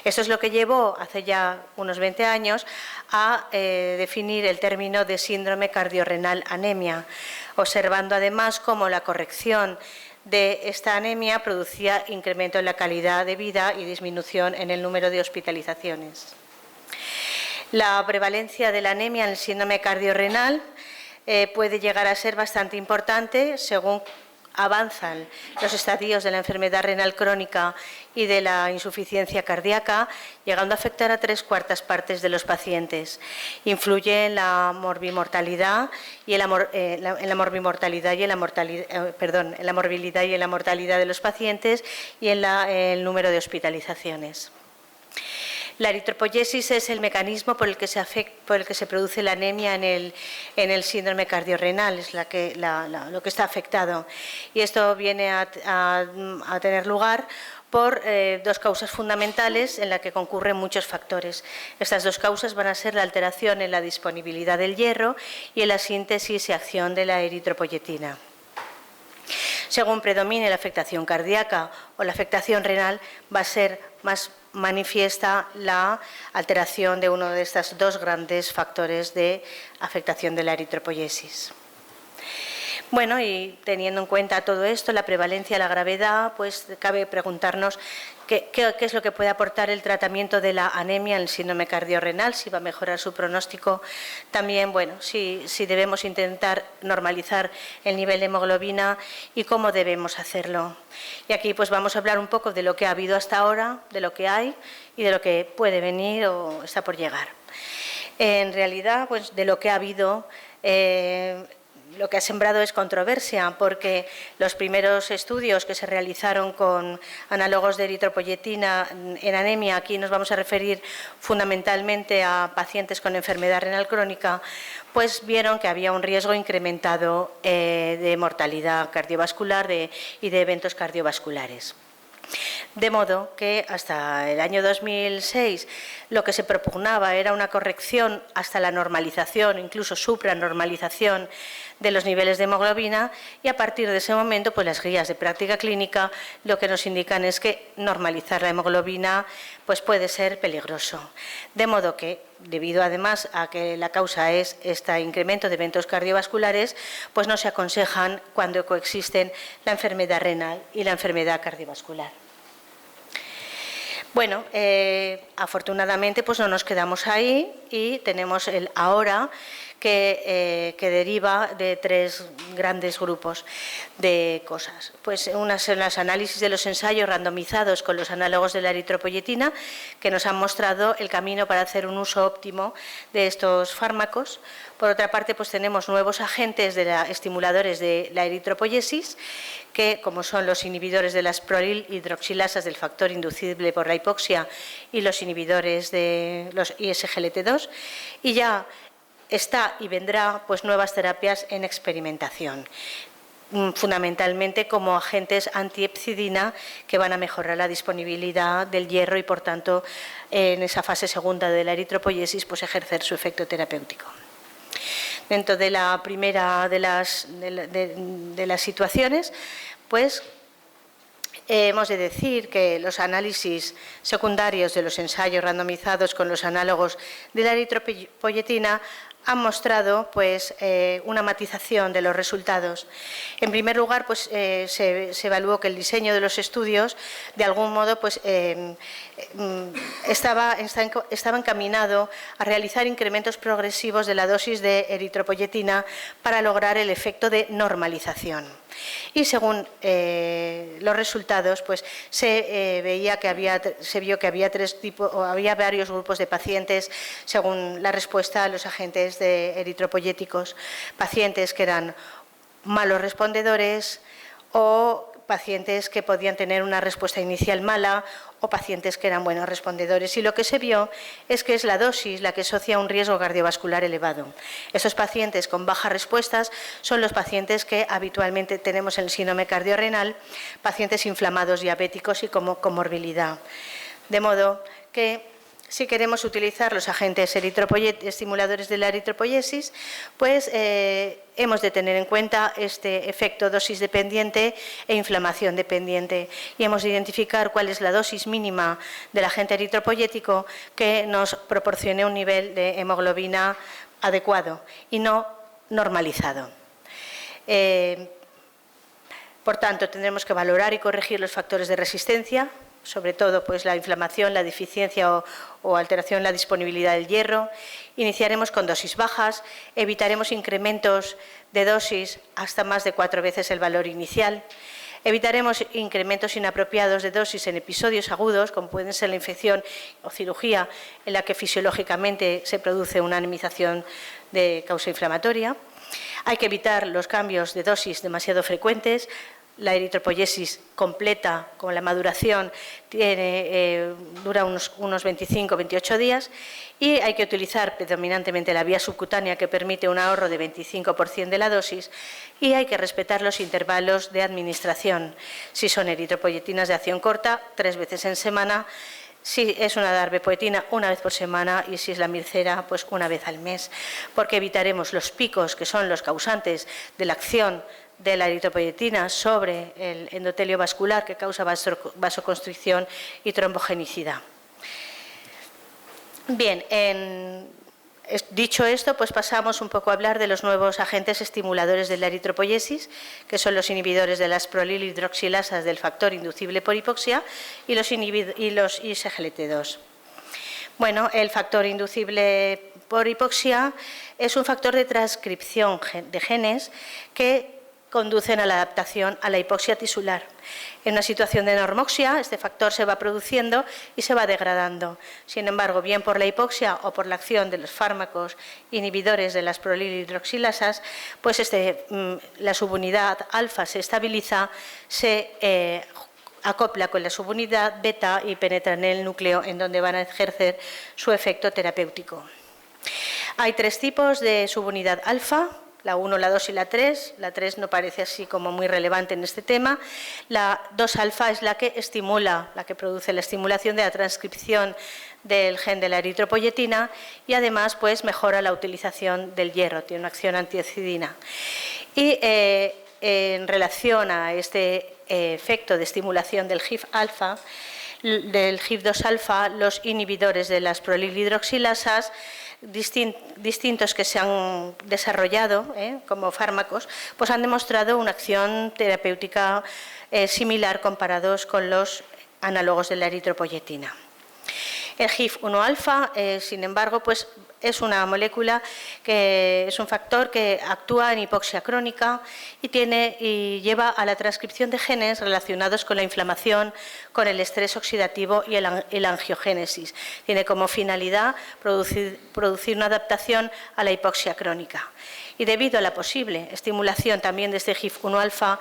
Esto es lo que llevó hace ya unos 20 años a definir el término de síndrome cardiorrenal anemia, observando además cómo la corrección de esta anemia producía incremento en la calidad de vida y disminución en el número de hospitalizaciones. La prevalencia de la anemia en el síndrome cardiorrenal puede llegar a ser bastante importante según avanzan los estadios de la enfermedad renal crónica y de la insuficiencia cardíaca, llegando a afectar a 3/4 partes de los pacientes. Influye en la morbimortalidad y en la morbilidad y en la mortalidad de los pacientes y en el número de hospitalizaciones. La eritropoyesis es el mecanismo por el que se produce la anemia en el síndrome cardiorrenal, es lo que está afectado. Y esto viene a tener lugar por dos causas fundamentales en las que concurren muchos factores. Estas dos causas van a ser la alteración en la disponibilidad del hierro y en la síntesis y acción de la eritropoyetina. Según predomine la afectación cardíaca o la afectación renal, va a ser más manifiesta la alteración de uno de estos dos grandes factores de afectación de la eritropoyesis. Bueno, y teniendo en cuenta todo esto, la prevalencia, la gravedad, pues cabe preguntarnos qué es lo que puede aportar el tratamiento de la anemia en el síndrome cardiorrenal, si va a mejorar su pronóstico. También, bueno, si debemos intentar normalizar el nivel de hemoglobina y cómo debemos hacerlo. Y aquí pues vamos a hablar un poco de lo que ha habido hasta ahora, de lo que hay y de lo que puede venir o está por llegar. En realidad, pues de lo que ha habido, lo que ha sembrado es controversia, porque los primeros estudios que se realizaron con análogos de eritropoyetina en anemia, aquí nos vamos a referir fundamentalmente a pacientes con enfermedad renal crónica, pues vieron que había un riesgo incrementado de mortalidad cardiovascular y de eventos cardiovasculares. De modo que hasta el año 2006 lo que se propugnaba era una corrección hasta la normalización, incluso supranormalización de los niveles de hemoglobina, y a partir de ese momento pues las guías de práctica clínica lo que nos indican es que normalizar la hemoglobina pues puede ser peligroso. De modo que, debido además a que la causa es este incremento de eventos cardiovasculares, pues no se aconsejan cuando coexisten la enfermedad renal y la enfermedad cardiovascular. Bueno, afortunadamente pues no nos quedamos ahí y tenemos el ahora que deriva de tres grandes grupos de cosas. Pues unas son los análisis de los ensayos randomizados con los análogos de la eritropoyetina, que nos han mostrado el camino para hacer un uso óptimo de estos fármacos. Por otra parte, pues tenemos nuevos agentes estimuladores de la eritropoyesis, que como son los inhibidores de las prolil hidroxilasas del factor inducible por la hipoxia y los inhibidores de los ISGLT2, y ya está y vendrá pues nuevas terapias en experimentación, fundamentalmente como agentes antiepsidina que van a mejorar la disponibilidad del hierro y por tanto en esa fase segunda de la eritropoyesis pues ejercer su efecto terapéutico. Dentro de la primera de las situaciones, pues hemos de decir que los análisis secundarios de los ensayos randomizados con los análogos de la eritropoyetina han mostrado pues, una matización de los resultados. En primer lugar, pues, se evaluó que el diseño de los estudios, de algún modo, pues, estaba encaminado a realizar incrementos progresivos de la dosis de eritropoyetina para lograr el efecto de normalización. Y según los resultados, pues, se vio que había varios grupos de pacientes según la respuesta a los agentes de eritropoyéticos, pacientes que eran malos respondedores o pacientes que podían tener una respuesta inicial mala o pacientes que eran buenos respondedores. Y lo que se vio es que es la dosis la que asocia un riesgo cardiovascular elevado. Estos pacientes con bajas respuestas son los pacientes que habitualmente tenemos en el síndrome cardiorrenal, pacientes inflamados, diabéticos y con comorbilidad. De modo que si queremos utilizar los agentes estimuladores de la eritropoyesis, pues hemos de tener en cuenta este efecto dosis dependiente e inflamación dependiente y hemos de identificar cuál es la dosis mínima del agente eritropoyético que nos proporcione un nivel de hemoglobina adecuado y no normalizado. Por tanto, tendremos que valorar y corregir los factores de resistencia sobre todo pues, la inflamación, la deficiencia o alteración en la disponibilidad del hierro. Iniciaremos con dosis bajas, evitaremos incrementos de dosis hasta más de 4 veces el valor inicial. Evitaremos incrementos inapropiados de dosis en episodios agudos, como pueden ser la infección o cirugía, en la que fisiológicamente se produce una anemización de causa inflamatoria. Hay que evitar los cambios de dosis demasiado frecuentes. La eritropoyesis completa, con la maduración, dura unos 25-28 días y hay que utilizar predominantemente la vía subcutánea, que permite un ahorro de 25% de la dosis, y hay que respetar los intervalos de administración. Si son eritropoyetinas de acción corta, 3 veces en semana. Si es una darbepoetina, 1 vez por semana, y si es la mircera, pues 1 vez al mes, porque evitaremos los picos, que son los causantes de la acción de la eritropoyetina sobre el endotelio vascular, que causa vasoconstricción y trombogenicidad. Bien, dicho esto, pues pasamos un poco a hablar de los nuevos agentes estimuladores de la eritropoyesis, que son los inhibidores de las prolilhidroxilasas del factor inducible por hipoxia y los ISGLT2. Bueno, el factor inducible por hipoxia es un factor de transcripción de genes que conducen a la adaptación a la hipoxia tisular. En una situación de normoxia, este factor se va produciendo y se va degradando. Sin embargo, bien por la hipoxia o por la acción de los fármacos inhibidores de las prolilhidroxilasas, pues la subunidad alfa se estabiliza, se acopla con la subunidad beta y penetra en el núcleo, en donde van a ejercer su efecto terapéutico. Hay 3 tipos de subunidad alfa: la 1, la 2 y la 3. La 3 no parece así como muy relevante en este tema. La 2-alfa es la que estimula, la que produce la estimulación de la transcripción del gen de la eritropoyetina y además pues mejora la utilización del hierro, tiene una acción antioxidina. Y en relación a este efecto de estimulación del GIF-alfa, del GIF2-alfa, los inhibidores de las prolilhidroxilasas distintos que se han desarrollado como fármacos, pues han demostrado una acción terapéutica similar comparados con los análogos de la eritropoyetina. El GIF1-alfa, sin embargo, pues es una molécula que es un factor que actúa en hipoxia crónica y lleva a la transcripción de genes relacionados con la inflamación, con el estrés oxidativo y la angiogénesis. Tiene como finalidad producir una adaptación a la hipoxia crónica. Y debido a la posible estimulación también de este GIF1-alfa,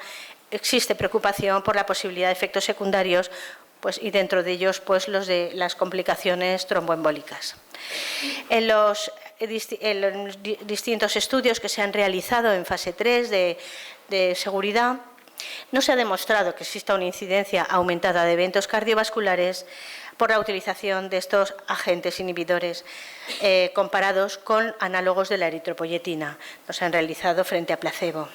existe preocupación por la posibilidad de efectos secundarios, y dentro de ellos pues los de las complicaciones tromboembólicas. En los distintos estudios que se han realizado en fase 3 de seguridad, no se ha demostrado que exista una incidencia aumentada de eventos cardiovasculares por la utilización de estos agentes inhibidores comparados con análogos de la eritropoyetina. No se han realizado frente a placebo.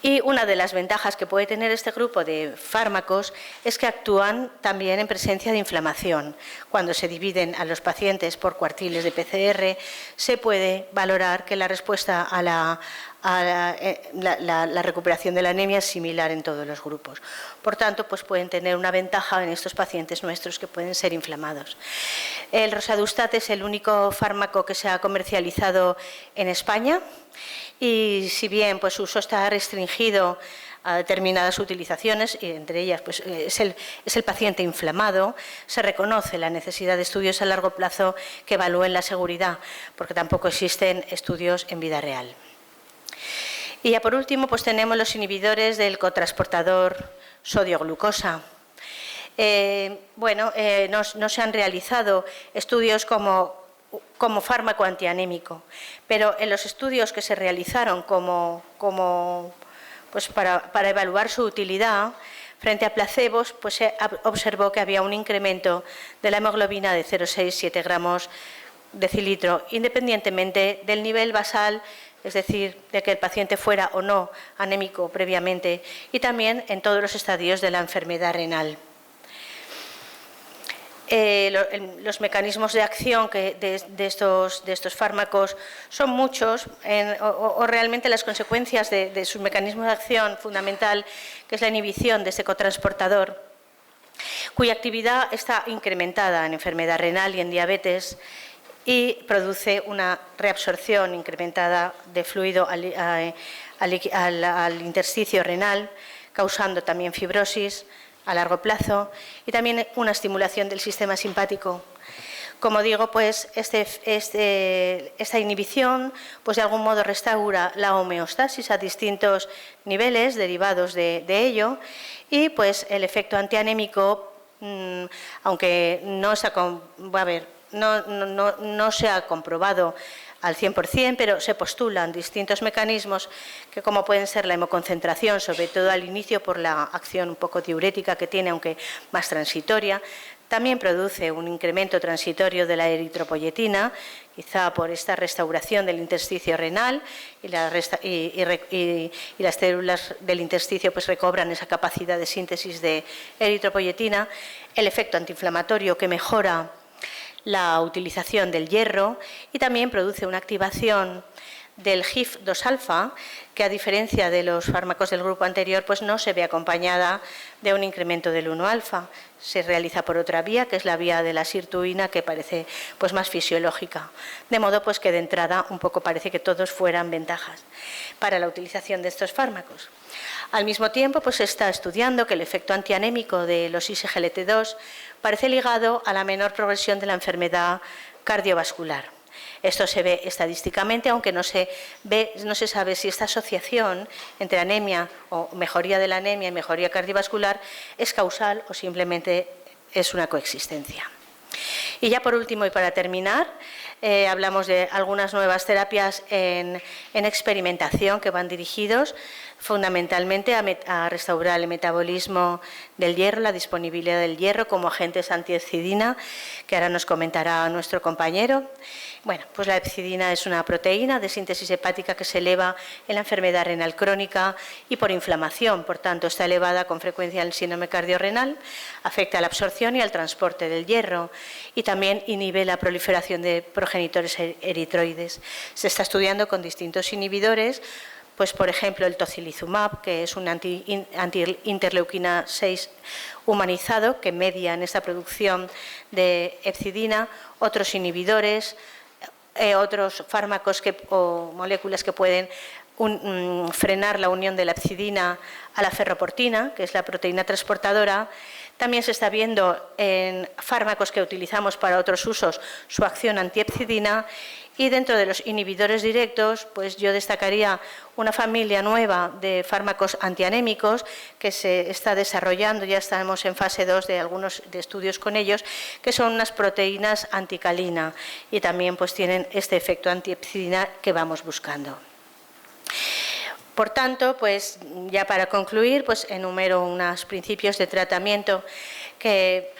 Y una de las ventajas que puede tener este grupo de fármacos es que actúan también en presencia de inflamación. Cuando se dividen a los pacientes por cuartiles de PCR, se puede valorar que la respuesta a la recuperación de la anemia es similar en todos los grupos. Por tanto, pues pueden tener una ventaja en estos pacientes nuestros que pueden ser inflamados. El roxadustat es el único fármaco que se ha comercializado en España. Y si bien pues, su uso está restringido a determinadas utilizaciones, y entre ellas pues, es el paciente inflamado, se reconoce la necesidad de estudios a largo plazo que evalúen la seguridad, porque tampoco existen estudios en vida real. Y ya por último pues, tenemos los inhibidores del cotransportador sodio-glucosa. No se han realizado estudios como fármaco antianémico, pero en los estudios que se realizaron para evaluar su utilidad frente a placebos, pues se observó que había un incremento de la hemoglobina de 0,6-7 gramos decilitro, independientemente del nivel basal, es decir, de que el paciente fuera o no anémico previamente, y también en todos los estadios de la enfermedad renal. Los mecanismos de acción de estos fármacos son muchos, o realmente las consecuencias de su mecanismo de acción fundamental, que es la inhibición de ese cotransportador, cuya actividad está incrementada en enfermedad renal y en diabetes y produce una reabsorción incrementada de fluido al intersticio renal, causando también fibrosis a largo plazo y también una estimulación del sistema simpático. Como digo, pues esta inhibición pues de algún modo restaura la homeostasis a distintos niveles derivados de ello y pues el efecto antianémico, aunque no se ha comprobado al 100%, pero se postulan distintos mecanismos que, como pueden ser la hemoconcentración, sobre todo al inicio por la acción un poco diurética que tiene, aunque más transitoria, también produce un incremento transitorio de la eritropoyetina, quizá por esta restauración del intersticio renal y las células del intersticio pues recobran esa capacidad de síntesis de eritropoyetina, el efecto antiinflamatorio que mejora la utilización del hierro y también produce una activación del GIF-2-alfa, que a diferencia de los fármacos del grupo anterior, pues no se ve acompañada de un incremento del 1-alfa. Se realiza por otra vía, que es la vía de la sirtuina, que parece pues más fisiológica. De modo pues que de entrada un poco parece que todos fueran ventajas para la utilización de estos fármacos. Al mismo tiempo, pues se está estudiando que el efecto antianémico de los ISGLT2 parece ligado a la menor progresión de la enfermedad cardiovascular. Esto se ve estadísticamente, aunque no se sabe si esta asociación entre anemia o mejoría de la anemia y mejoría cardiovascular es causal o simplemente es una coexistencia. Y ya por último y para terminar, hablamos de algunas nuevas terapias en experimentación que van dirigidos fundamentalmente a restaurar el metabolismo del hierro, la disponibilidad del hierro como agentes antiepsidina, que ahora nos comentará nuestro compañero. Bueno, pues la epsidina es una proteína de síntesis hepática que se eleva en la enfermedad renal crónica y por inflamación, por tanto está elevada con frecuencia en el síndrome cardiorrenal, afecta a la absorción y al transporte del hierro y también inhibe la proliferación de progenitores eritroides. Se está estudiando con distintos inhibidores, pues por ejemplo el tocilizumab, que es un anti-interleuquina 6 humanizado que media en esta producción de epsidina, otros inhibidores, otros fármacos o moléculas que pueden frenar la unión de la epsidina a la ferroportina, que es la proteína transportadora. También se está viendo en fármacos que utilizamos para otros usos su acción antiepsidina. Y dentro de los inhibidores directos, pues yo destacaría una familia nueva de fármacos antianémicos que se está desarrollando, ya estamos en fase 2 de algunos de estudios con ellos, que son unas proteínas anticalina y también pues tienen este efecto antiepsidina que vamos buscando. Por tanto, pues ya para concluir, pues enumero unos principios de tratamiento que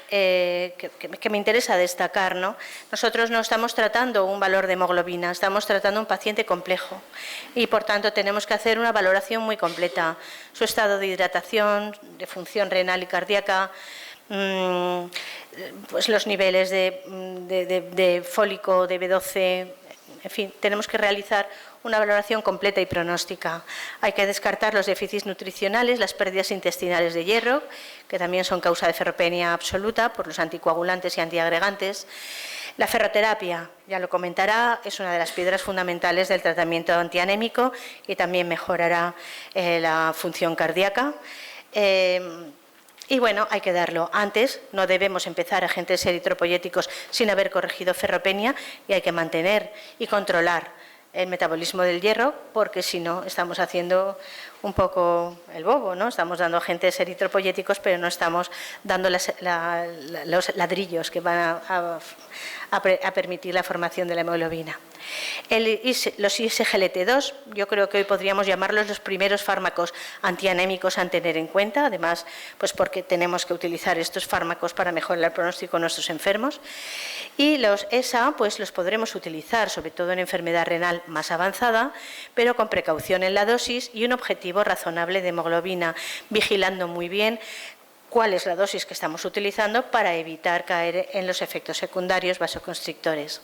me interesa destacar, ¿no? Nosotros no estamos tratando un valor de hemoglobina, estamos tratando un paciente complejo y por tanto tenemos que hacer una valoración muy completa, su estado de hidratación, de función renal y cardíaca, pues los niveles de fólico, de B12, en fin, tenemos que realizar una valoración completa y pronóstica. Hay que descartar los déficits nutricionales, las pérdidas intestinales de hierro, que también son causa de ferropenia absoluta por los anticoagulantes y antiagregantes. La ferroterapia, ya lo comentará, es una de las piedras fundamentales del tratamiento antianémico y también mejorará la función cardíaca. Y bueno, hay que darlo antes, no debemos empezar agentes eritropoyéticos sin haber corregido ferropenia y hay que mantener y controlar el metabolismo del hierro, porque si no estamos haciendo un poco el bobo, ¿no? Estamos dando agentes eritropoyéticos, pero no estamos dando los ladrillos que van a permitir la formación de la hemoglobina. Los ISGLT2, yo creo que hoy podríamos llamarlos los primeros fármacos antianémicos a tener en cuenta, además, pues porque tenemos que utilizar estos fármacos para mejorar el pronóstico de nuestros enfermos. Y los ESA, pues los podremos utilizar, sobre todo en enfermedad renal más avanzada, pero con precaución en la dosis y un objetivo razonable de hemoglobina, vigilando muy bien cuál es la dosis que estamos utilizando para evitar caer en los efectos secundarios vasoconstrictores.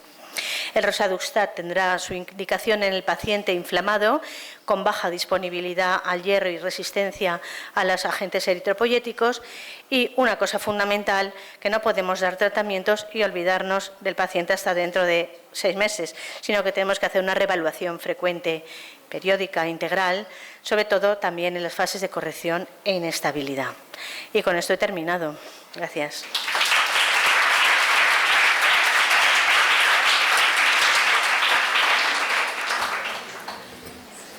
El roxadustat tendrá su indicación en el paciente inflamado con baja disponibilidad al hierro y resistencia a los agentes eritropoyéticos, y una cosa fundamental, que no podemos dar tratamientos y olvidarnos del paciente hasta dentro de 6 meses, sino que tenemos que hacer una reevaluación frecuente, periódica, integral, sobre todo también en las fases de corrección e inestabilidad. Y con esto he terminado. Gracias.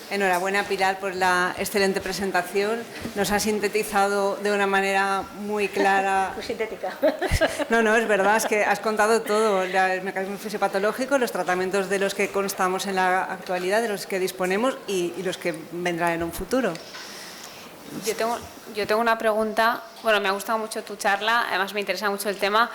Enhorabuena, Pilar, por la excelente presentación. Nos ha sintetizado de una manera muy clara. Muy sintética. No, es verdad, es que has contado todo, el mecanismo fisiopatológico, los tratamientos de los que constamos en la actualidad, de los que disponemos y los que vendrán en un futuro. Yo tengo una pregunta. Bueno, me ha gustado mucho tu charla, además me interesa mucho el tema,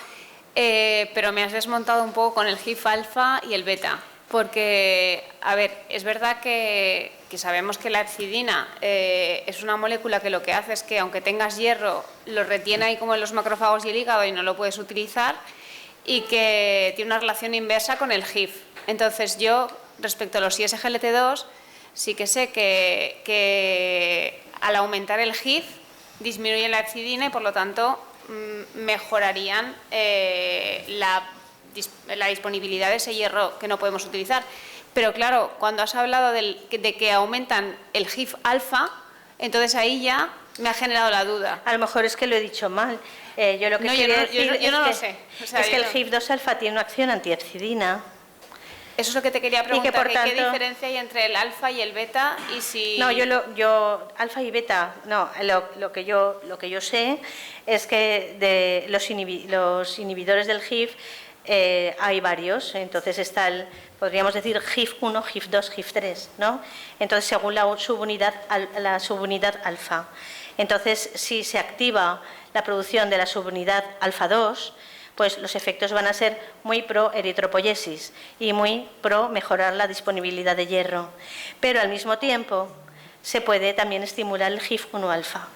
pero me has desmontado un poco con el GIF-alfa y el beta. Porque, a ver, es verdad que sabemos que la epsidina es una molécula que lo que hace es que, aunque tengas hierro, lo retiene ahí como en los macrófagos y el hígado y no lo puedes utilizar, y que tiene una relación inversa con el GIF. Entonces, yo, respecto a los ISGLT2, sí que sé que al aumentar el GIF disminuye la epsidina y, por lo tanto, mejorarían la disponibilidad de ese hierro que no podemos utilizar. Pero claro, cuando has hablado de que aumentan el GIF-alfa, entonces ahí ya me ha generado la duda. A lo mejor es que lo he dicho mal. Yo lo que quería decir yo no lo sé. O sea, es que el GIF-2-alfa tiene una acción antiepsidina. Eso es lo que te quería preguntar, y que, por tanto, ¿qué diferencia hay entre el alfa y el beta? Y si... No, yo alfa y beta, no, lo que yo sé es que de los inhibidores del GIF hay varios. Entonces podríamos decir GIF1, GIF2, GIF3, ¿no? Entonces, según la subunidad alfa. Entonces, si se activa la producción de la subunidad alfa 2, pues los efectos van a ser muy pro eritropoyesis y muy pro mejorar la disponibilidad de hierro. Pero al mismo tiempo se puede también estimular el GIF1 alfa.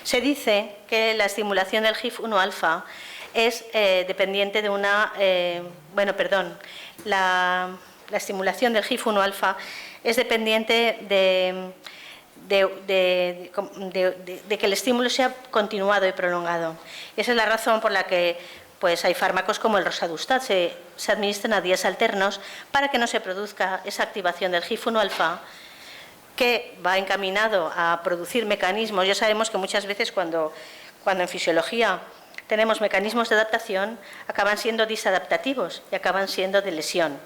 Se dice que la estimulación del GIF1 alfa es dependiente de una... la estimulación del GIF1 alfa es dependiente de que el estímulo sea continuado y prolongado. Esa es la razón por la que pues hay fármacos como el roxadustat, se administran a días alternos para que no se produzca esa activación del GIF1 alfa, que va encaminado a producir mecanismos. Ya sabemos que muchas veces cuando en fisiología tenemos mecanismos de adaptación, acaban siendo disadaptativos y acaban siendo de lesión.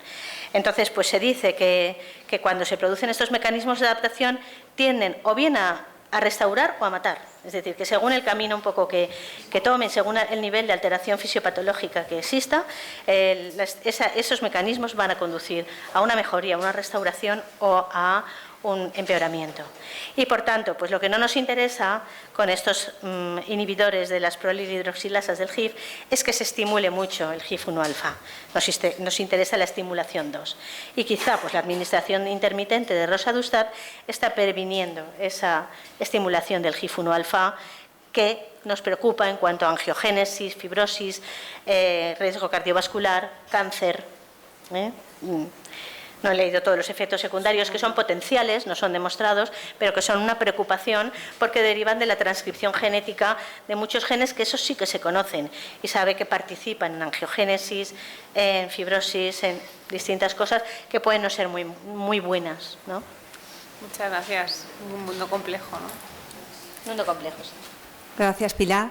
Entonces, pues se dice que cuando se producen estos mecanismos de adaptación tienden o bien a restaurar o a matar. Es decir, que según el camino un poco que tomen, según el nivel de alteración fisiopatológica que exista, esos mecanismos van a conducir a una mejoría, a una restauración o a un empeoramiento. Y por tanto, pues lo que no nos interesa con estos inhibidores de las prolilhidroxilasas del GIF es que se estimule mucho el GIF1 alfa. Nos interesa la estimulación 2. Y quizá pues la administración intermitente de roxadustat está previniendo esa estimulación del GIF1 alfa, que nos preocupa en cuanto a angiogénesis, fibrosis, riesgo cardiovascular, cáncer. No he leído todos los efectos secundarios, que son potenciales, no son demostrados, pero que son una preocupación porque derivan de la transcripción genética de muchos genes que esos sí que se conocen y sabe que participan en angiogénesis, en fibrosis, en distintas cosas que pueden no ser muy buenas, ¿no? Muchas gracias. Un mundo complejo, ¿no? Mundo complejo. Gracias, Pilar.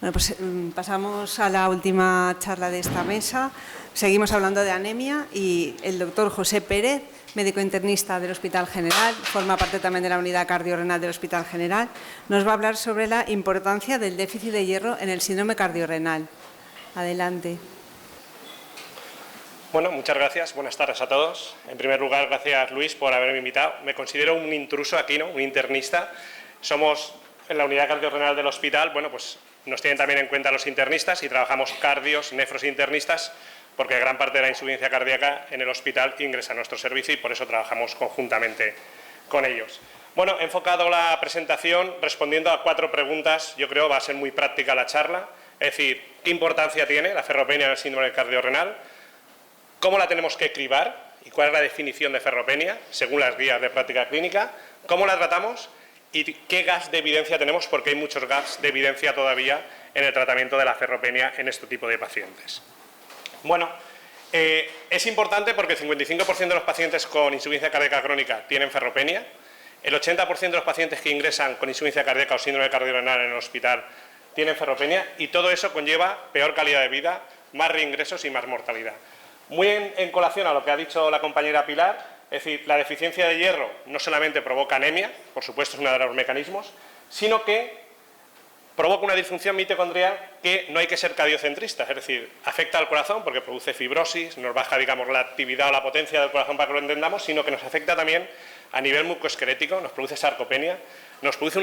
Bueno, pues pasamos a la última charla de esta mesa. Seguimos hablando de anemia y el doctor José Pérez, médico internista del Hospital General, forma parte también de la unidad cardiorrenal del Hospital General, nos va a hablar sobre la importancia del déficit de hierro en el síndrome cardiorrenal. Adelante. Bueno, muchas gracias. Buenas tardes a todos. En primer lugar, gracias, Luis, por haberme invitado. Me considero un intruso aquí, ¿no? Un internista. Somos en la unidad cardiorrenal del hospital, bueno, pues nos tienen también en cuenta los internistas y trabajamos cardios, nefros internistas, porque gran parte de la insuficiencia cardíaca en el hospital ingresa a nuestro servicio y por eso trabajamos conjuntamente con ellos. Bueno, he enfocado la presentación respondiendo a 4 preguntas. Yo creo que va a ser muy práctica la charla. Es decir, ¿qué importancia tiene la ferropenia en el síndrome cardiorrenal? cómo la tenemos que cribar y cuál es la definición de ferropenia según las guías de práctica clínica, cómo la tratamos y qué gaps de evidencia tenemos, porque hay muchos gaps de evidencia todavía en el tratamiento de la ferropenia en este tipo de pacientes. Bueno, es importante porque el 55% de los pacientes con insuficiencia cardíaca crónica tienen ferropenia, el 80% de los pacientes que ingresan con insuficiencia cardíaca o síndrome cardiorrenal en el hospital tienen ferropenia, y todo eso conlleva peor calidad de vida, más reingresos y más mortalidad. Muy en colación a lo que ha dicho la compañera Pilar, es decir, la deficiencia de hierro no solamente provoca anemia, por supuesto es uno de los mecanismos, sino que provoca una disfunción mitocondrial que no hay que ser cardiocentristas, es decir, afecta al corazón porque produce fibrosis, nos baja, digamos, la actividad o la potencia del corazón para que lo entendamos, sino que nos afecta también a nivel mucoesquelético, nos produce sarcopenia, nos produce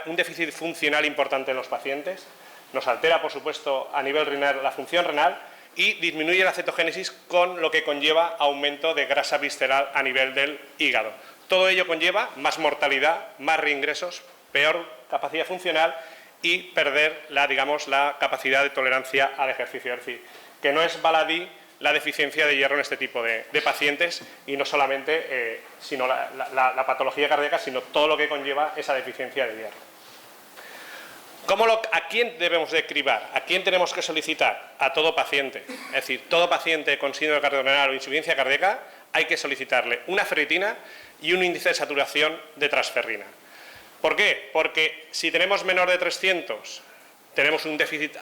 un déficit funcional importante en los pacientes, nos altera, por supuesto, a nivel renal la función renal y disminuye la cetogénesis, con lo que conlleva aumento de grasa visceral a nivel del hígado. Todo ello conlleva más mortalidad, más reingresos, peor capacidad funcional y perder la capacidad de tolerancia al ejercicio. Es decir, que no es baladí la deficiencia de hierro en este tipo de pacientes, y no solamente sino la patología cardíaca, sino todo lo que conlleva esa deficiencia de hierro. ¿A quién debemos de cribar? ¿A quién tenemos que solicitar? A todo paciente. Es decir, todo paciente con síndrome cardiorrenal o insuficiencia cardíaca hay que solicitarle una ferritina y un índice de saturación de transferrina. ¿Por qué? Porque si tenemos menor de 300, tenemos un déficit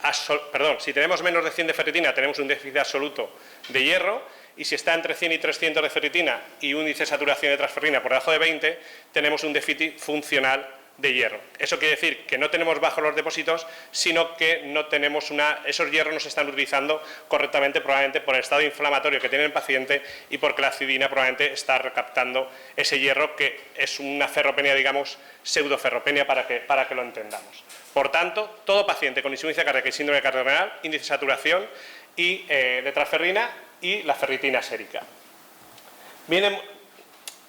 si tenemos menos de 100 de ferritina, tenemos un déficit absoluto de hierro, y si está entre 100 y 300 de ferritina y un índice de saturación de transferrina por debajo de 20, tenemos un déficit funcional de hierro. Eso quiere decir que no tenemos bajos los depósitos, sino que no tenemos esos hierros no se están utilizando correctamente, probablemente por el estado inflamatorio que tiene el paciente y porque la acidina probablemente está recaptando ese hierro, que es una ferropenia, digamos, pseudoferropenia, para que lo entendamos. Por tanto, todo paciente con insuficiencia cardíaca y síndrome cardiorrenal, índice de saturación y de transferrina y la ferritina sérica.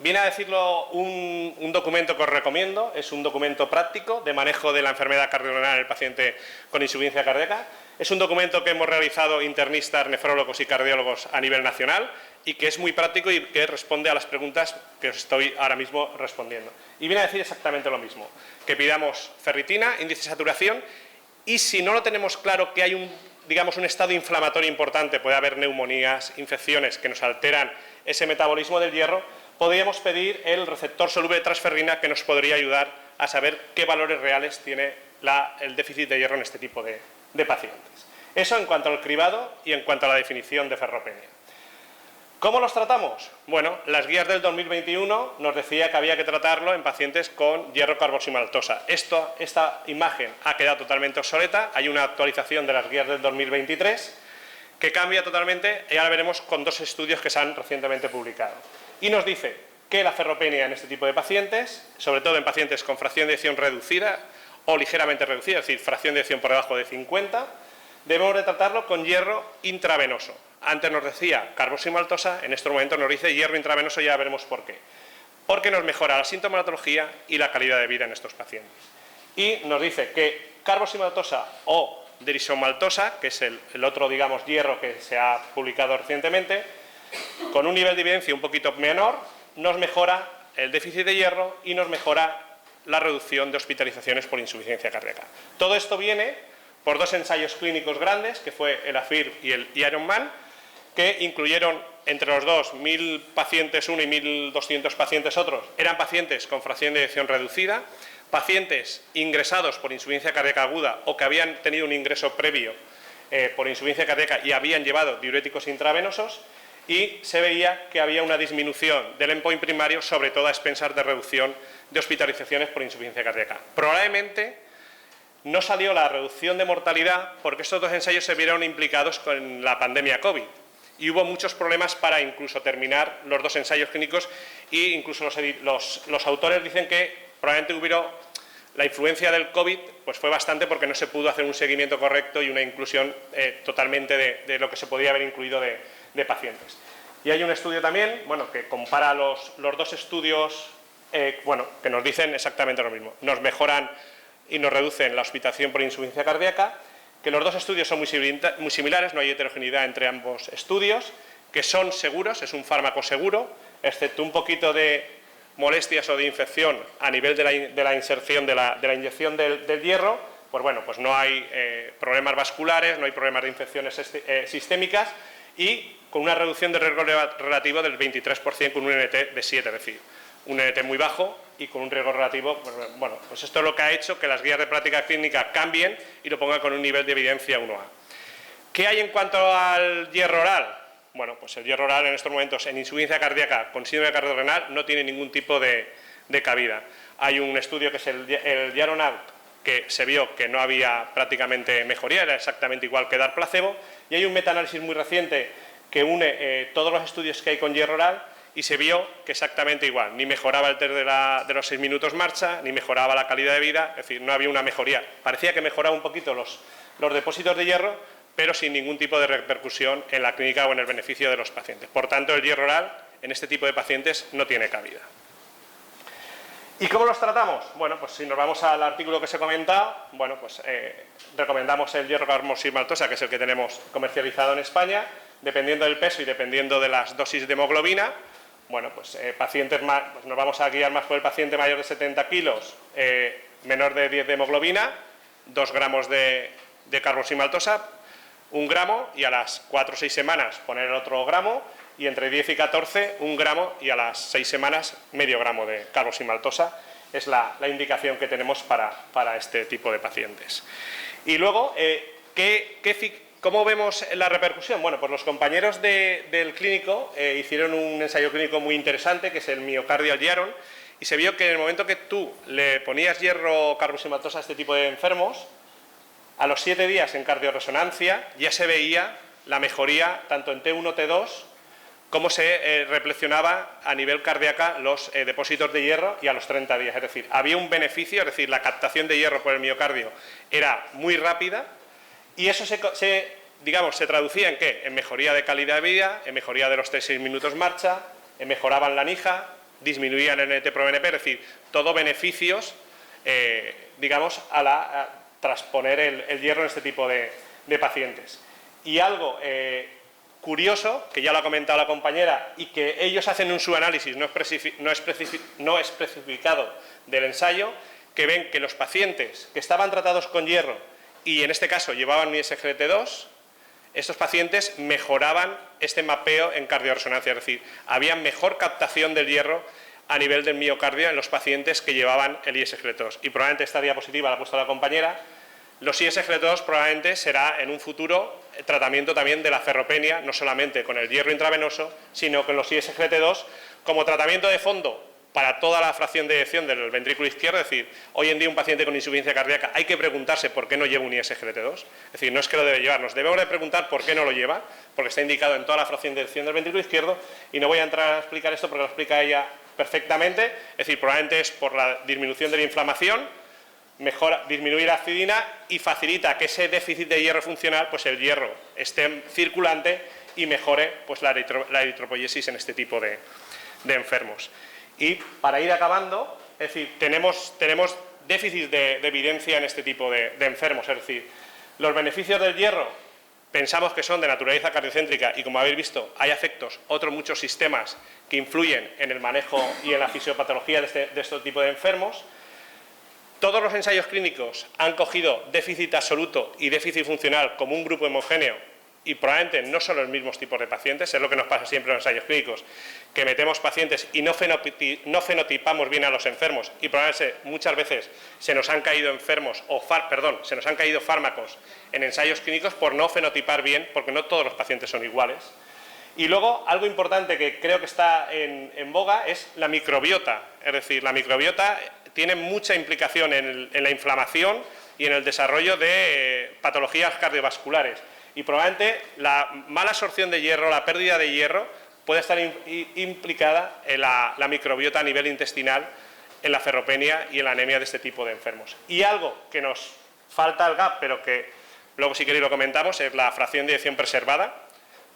Viene a decirlo un documento que os recomiendo, es un documento práctico de manejo de la enfermedad cardiorrenal en el paciente con insuficiencia cardíaca. Es un documento que hemos realizado internistas, nefrólogos y cardiólogos a nivel nacional, y que es muy práctico y que responde a las preguntas que os estoy ahora mismo respondiendo. Y viene a decir exactamente lo mismo, que pidamos ferritina, índice de saturación, y si no lo tenemos claro que hay un estado inflamatorio importante, puede haber neumonías, infecciones que nos alteran ese metabolismo del hierro, podríamos pedir el receptor soluble de transferrina, que nos podría ayudar a saber qué valores reales tiene el déficit de hierro en este tipo de pacientes. Eso en cuanto al cribado y en cuanto a la definición de ferropenia. ¿Cómo los tratamos? Bueno, las guías del 2021 nos decía que había que tratarlo en pacientes con hierro carboximaltosa. Esta imagen ha quedado totalmente obsoleta, hay una actualización de las guías del 2023 que cambia totalmente, y ahora veremos con dos estudios que se han recientemente publicado. Y nos dice que la ferropenia en este tipo de pacientes, sobre todo en pacientes con fracción de eyección reducida o ligeramente reducida, es decir, fracción de eyección por debajo de 50, debemos de tratarlo con hierro intravenoso. Antes nos decía carboximaltosa, en este momento nos dice hierro intravenoso, ya veremos por qué. Porque nos mejora la sintomatología y la calidad de vida en estos pacientes. Y nos dice que carboximaltosa o derisomaltosa, que es el otro, digamos, hierro que se ha publicado recientemente, con un nivel de evidencia un poquito menor, nos mejora el déficit de hierro y nos mejora la reducción de hospitalizaciones por insuficiencia cardíaca. Todo esto viene por dos ensayos clínicos grandes, que fue el AFIR y el Ironman, que incluyeron entre los dos 1.000 pacientes uno y 1.200 pacientes otros. Eran pacientes con fracción de eyección reducida, pacientes ingresados por insuficiencia cardíaca aguda o que habían tenido un ingreso previo por insuficiencia cardíaca y habían llevado diuréticos intravenosos, y se veía que había una disminución del endpoint primario, sobre todo a expensas de reducción de hospitalizaciones por insuficiencia cardíaca. Probablemente no salió la reducción de mortalidad porque estos dos ensayos se vieron implicados con la pandemia COVID y hubo muchos problemas para incluso terminar los dos ensayos clínicos, e incluso los autores dicen que probablemente la influencia del COVID pues fue bastante porque no se pudo hacer un seguimiento correcto y una inclusión totalmente de lo que se podía haber incluido de pacientes. Y hay un estudio también, que compara los dos estudios, que nos dicen exactamente lo mismo. Nos mejoran y nos reducen la hospitalización por insuficiencia cardíaca, que los dos estudios son muy similares, no hay heterogeneidad entre ambos estudios, que son seguros, es un fármaco seguro, excepto un poquito de molestias o de infección a nivel de la inserción, de la inyección del hierro, pues bueno, pues no hay problemas vasculares, no hay problemas de infecciones sistémicas y con una reducción de riesgo relativo del 23% con un NT de 7, es decir, un NT muy bajo y con un riesgo relativo, pues bueno, pues esto es lo que ha hecho que las guías de práctica clínica cambien y lo pongan con un nivel de evidencia 1A. ¿Qué hay en cuanto al hierro oral? Bueno, pues el hierro oral en estos momentos en insuficiencia cardíaca con síndrome cardiorrenal no tiene ningún tipo de cabida. Hay un estudio que es el Yaronaut, que se vio que no había prácticamente mejoría, era exactamente igual que dar placebo, y hay un metaanálisis muy reciente que une todos los estudios que hay con hierro oral y se vio que exactamente igual, ni mejoraba el test de los 6 minutos marcha, ni mejoraba la calidad de vida, es decir, no había una mejoría. Parecía que mejoraba un poquito los depósitos de hierro, pero sin ningún tipo de repercusión en la clínica o en el beneficio de los pacientes. Por tanto, el hierro oral en este tipo de pacientes no tiene cabida. ¿Y cómo los tratamos? Bueno, pues si nos vamos al artículo que se ha comentado, bueno, pues recomendamos el hierro carboxilmaltosa, que es el que tenemos comercializado en España, dependiendo del peso y dependiendo de las dosis de hemoglobina. Bueno, pues pacientes más, pues nos vamos a guiar más por el paciente mayor de 70 kilos, menor de 10 de hemoglobina, 2 gramos de carboxilmaltosa, 1 gramo, y a las 4 o 6 semanas poner el otro gramo, y entre 10 y 14, 1 gramo, y a las 6 semanas medio gramo de carboxilmaltosa. Es la indicación que tenemos para este tipo de pacientes. Y luego, ¿cómo vemos la repercusión? Bueno, pues los compañeros del clínico hicieron un ensayo clínico muy interesante, que es el Myocardial Hyaron, y se vio que en el momento que tú le ponías hierro carboxilmaltosa a este tipo de enfermos, a los 7 días en cardioresonancia ya se veía la mejoría tanto en T1, T2, como se reflexionaba a nivel cardíaca los depósitos de hierro, y a los 30 días. Es decir, había un beneficio, es decir, la captación de hierro por el miocardio era muy rápida, y eso se traducía en ¿qué? En mejoría de calidad de vida, en mejoría de los 3-6 minutos marcha, en mejoraban la NIJA, disminuían el NT-proBNP, es decir, todo beneficios, tras poner el hierro en este tipo de pacientes. Y algo curioso, que ya lo ha comentado la compañera, y que ellos hacen un subanálisis no especificado del ensayo, que ven que los pacientes que estaban tratados con hierro y en este caso llevaban un ISGLT2, estos pacientes mejoraban este mapeo en cardioresonancia, es decir, había mejor captación del hierro a nivel del miocardio en los pacientes que llevaban el ISGLT2. Y probablemente esta diapositiva la ha puesto la compañera. Los ISGLT2 probablemente será en un futuro tratamiento también de la ferropenia, no solamente con el hierro intravenoso, sino con los ISGLT2 como tratamiento de fondo para toda la fracción de eyección del ventrículo izquierdo. Es decir, hoy en día un paciente con insuficiencia cardíaca hay que preguntarse por qué no lleva un ISGLT2. Es decir, no es que lo debe llevar, nos debemos de preguntar por qué no lo lleva, porque está indicado en toda la fracción de eyección del ventrículo izquierdo, y no voy a entrar a explicar esto porque lo explica ella perfectamente. Es decir, probablemente es por la disminución de la inflamación, mejora, disminuir la acidina y facilita que ese déficit de hierro funcional, pues el hierro esté circulante y mejore pues la eritropoiesis en este tipo de enfermos. Y para ir acabando, es decir, tenemos déficit de evidencia en este tipo de enfermos, es decir, los beneficios del hierro pensamos que son de naturaleza cardiocéntrica y, como habéis visto, hay efectos, otros muchos sistemas que influyen en el manejo y en la fisiopatología de este tipo de enfermos. Todos los ensayos clínicos han cogido déficit absoluto y déficit funcional como un grupo homogéneo, y probablemente no son los mismos tipos de pacientes, es lo que nos pasa siempre en los ensayos clínicos, que metemos pacientes y no fenotipamos bien a los enfermos, y probablemente muchas veces se nos han caído se nos han caído fármacos en ensayos clínicos por no fenotipar bien, porque no todos los pacientes son iguales. Y luego, algo importante que creo que está en boga es la microbiota, es decir, la microbiota tiene mucha implicación en la inflamación y en el desarrollo de patologías cardiovasculares. Y probablemente la mala absorción de hierro, la pérdida de hierro, puede estar implicada en la microbiota a nivel intestinal, en la ferropenia y en la anemia de este tipo de enfermos. Y algo que nos falta al gap, pero que luego si queréis lo comentamos, es la fracción de eyección preservada.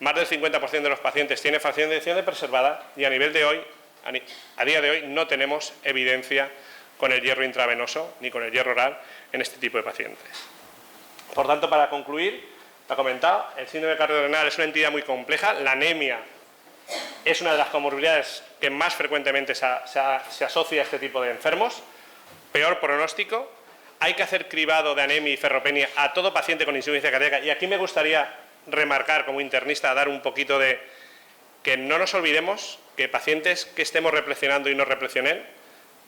Más del 50% de los pacientes tienen fracción de eyección preservada, y a día de hoy no tenemos evidencia con el hierro intravenoso ni con el hierro oral en este tipo de pacientes. Por tanto, para concluir, lo ha comentado, el síndrome cardiorrenal es una entidad muy compleja. La anemia es una de las comorbilidades que más frecuentemente se asocia a este tipo de enfermos. Peor pronóstico. Hay que hacer cribado de anemia y ferropenia a todo paciente con insuficiencia cardíaca. Y aquí me gustaría remarcar como internista, dar un poquito de que no nos olvidemos que pacientes que estemos reflexionando y no reflexionen,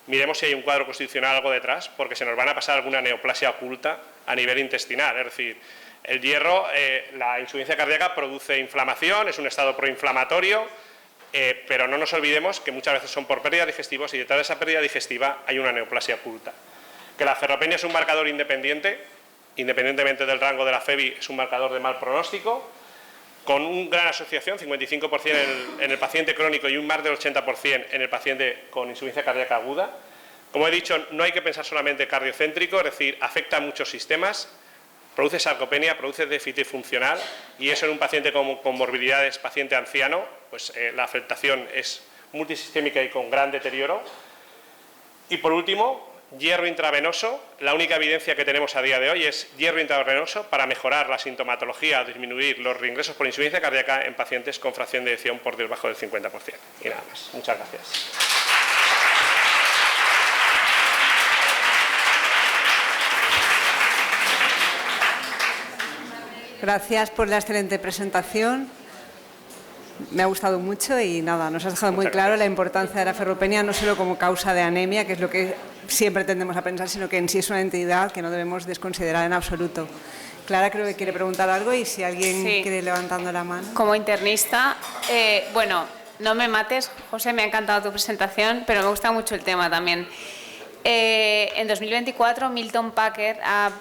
miremos si hay un cuadro constitucional algo detrás, porque se nos van a pasar alguna neoplasia oculta a nivel intestinal. Es decir, el hierro, la insuficiencia cardíaca produce inflamación, es un estado proinflamatorio, pero no nos olvidemos que muchas veces son por pérdidas digestivas y detrás de esa pérdida digestiva hay una neoplasia oculta. Que la ferropenia es un marcador independiente, independientemente del rango de la FEBI, es un marcador de mal pronóstico, con una gran asociación, 55% en el paciente crónico y un más del 80% en el paciente con insuficiencia cardíaca aguda. Como he dicho, no hay que pensar solamente cardiocéntrico, es decir, afecta a muchos sistemas, produce sarcopenia, produce déficit funcional y eso en un paciente con comorbilidades, paciente anciano, pues la afectación es multisistémica y con gran deterioro. Y por último, hierro intravenoso. La única evidencia que tenemos a día de hoy es hierro intravenoso para mejorar la sintomatología, disminuir los reingresos por insuficiencia cardíaca en pacientes con fracción de eyección por debajo del 50%. Y nada más. Muchas gracias. Gracias por la excelente presentación. Me ha gustado mucho y nada, nos has dejado muy claro la importancia de la ferropenia, no solo como causa de anemia, que es lo que siempre tendemos a pensar, sino que en sí es una entidad que no debemos desconsiderar en absoluto. Clara creo que quiere preguntar algo y si alguien quiere levantando la mano. Como internista, bueno, no me mates, José, me ha encantado tu presentación, pero me gusta mucho el tema también. En 2024 Milton Packer ha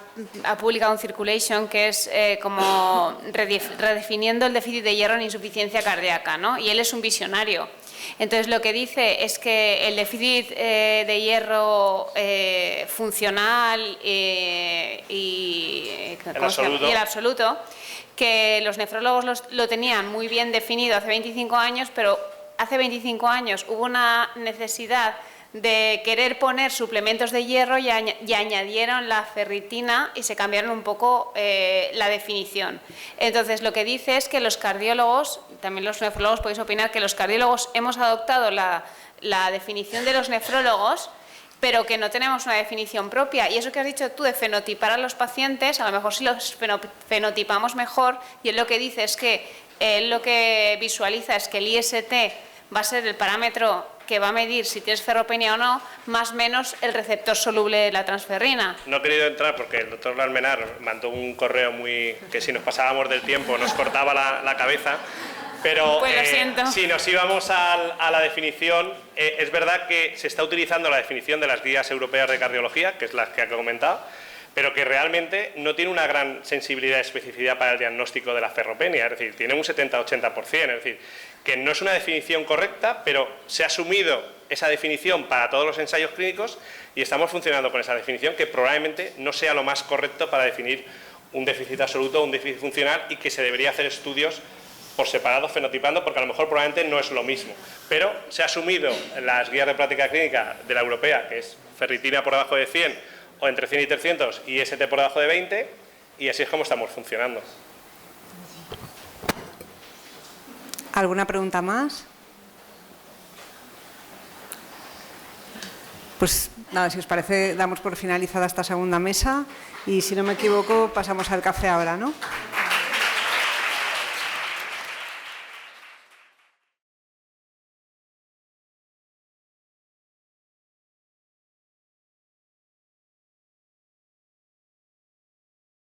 publicado un Circulation que es como redefiniendo el déficit de hierro en insuficiencia cardíaca, ¿no? Y él es un visionario. Entonces lo que dice es que el déficit de hierro funcional y el absoluto, que los nefrólogos lo tenían muy bien definido hace 25 años, pero hace 25 años hubo una necesidad de querer poner suplementos de hierro y añadieron la ferritina y se cambiaron un poco la definición. Entonces, lo que dice es que los cardiólogos, también los nefrólogos podéis opinar, que los cardiólogos hemos adoptado la definición de los nefrólogos, pero que no tenemos una definición propia. Y eso que has dicho tú de fenotipar a los pacientes, a lo mejor si los fenotipamos mejor, y él lo que dice es que él lo que visualiza es que el IST va a ser el parámetro que va a medir si tienes ferropenia o no, más o menos el receptor soluble de la transferrina. No he querido entrar porque el doctor Almenar mandó un correo que si nos pasábamos del tiempo nos cortaba la cabeza, pero pues lo siento. Si nos íbamos a la definición, es verdad que se está utilizando la definición de las guías europeas de cardiología, que es la que ha comentado, pero que realmente no tiene una gran sensibilidad y especificidad para el diagnóstico de la ferropenia, es decir, tiene un 70-80%, es decir, que no es una definición correcta, pero se ha asumido esa definición para todos los ensayos clínicos y estamos funcionando con esa definición que probablemente no sea lo más correcto para definir un déficit absoluto o un déficit funcional y que se debería hacer estudios por separado fenotipando porque a lo mejor probablemente no es lo mismo. Pero se ha asumido en las guías de práctica clínica de la europea, que es ferritina por debajo de 100 o entre 100 y 300 y ST por debajo de 20 y así es como estamos funcionando. ¿Alguna pregunta más? Pues nada, si os parece, damos por finalizada esta segunda mesa y si no me equivoco pasamos al café ahora, ¿no?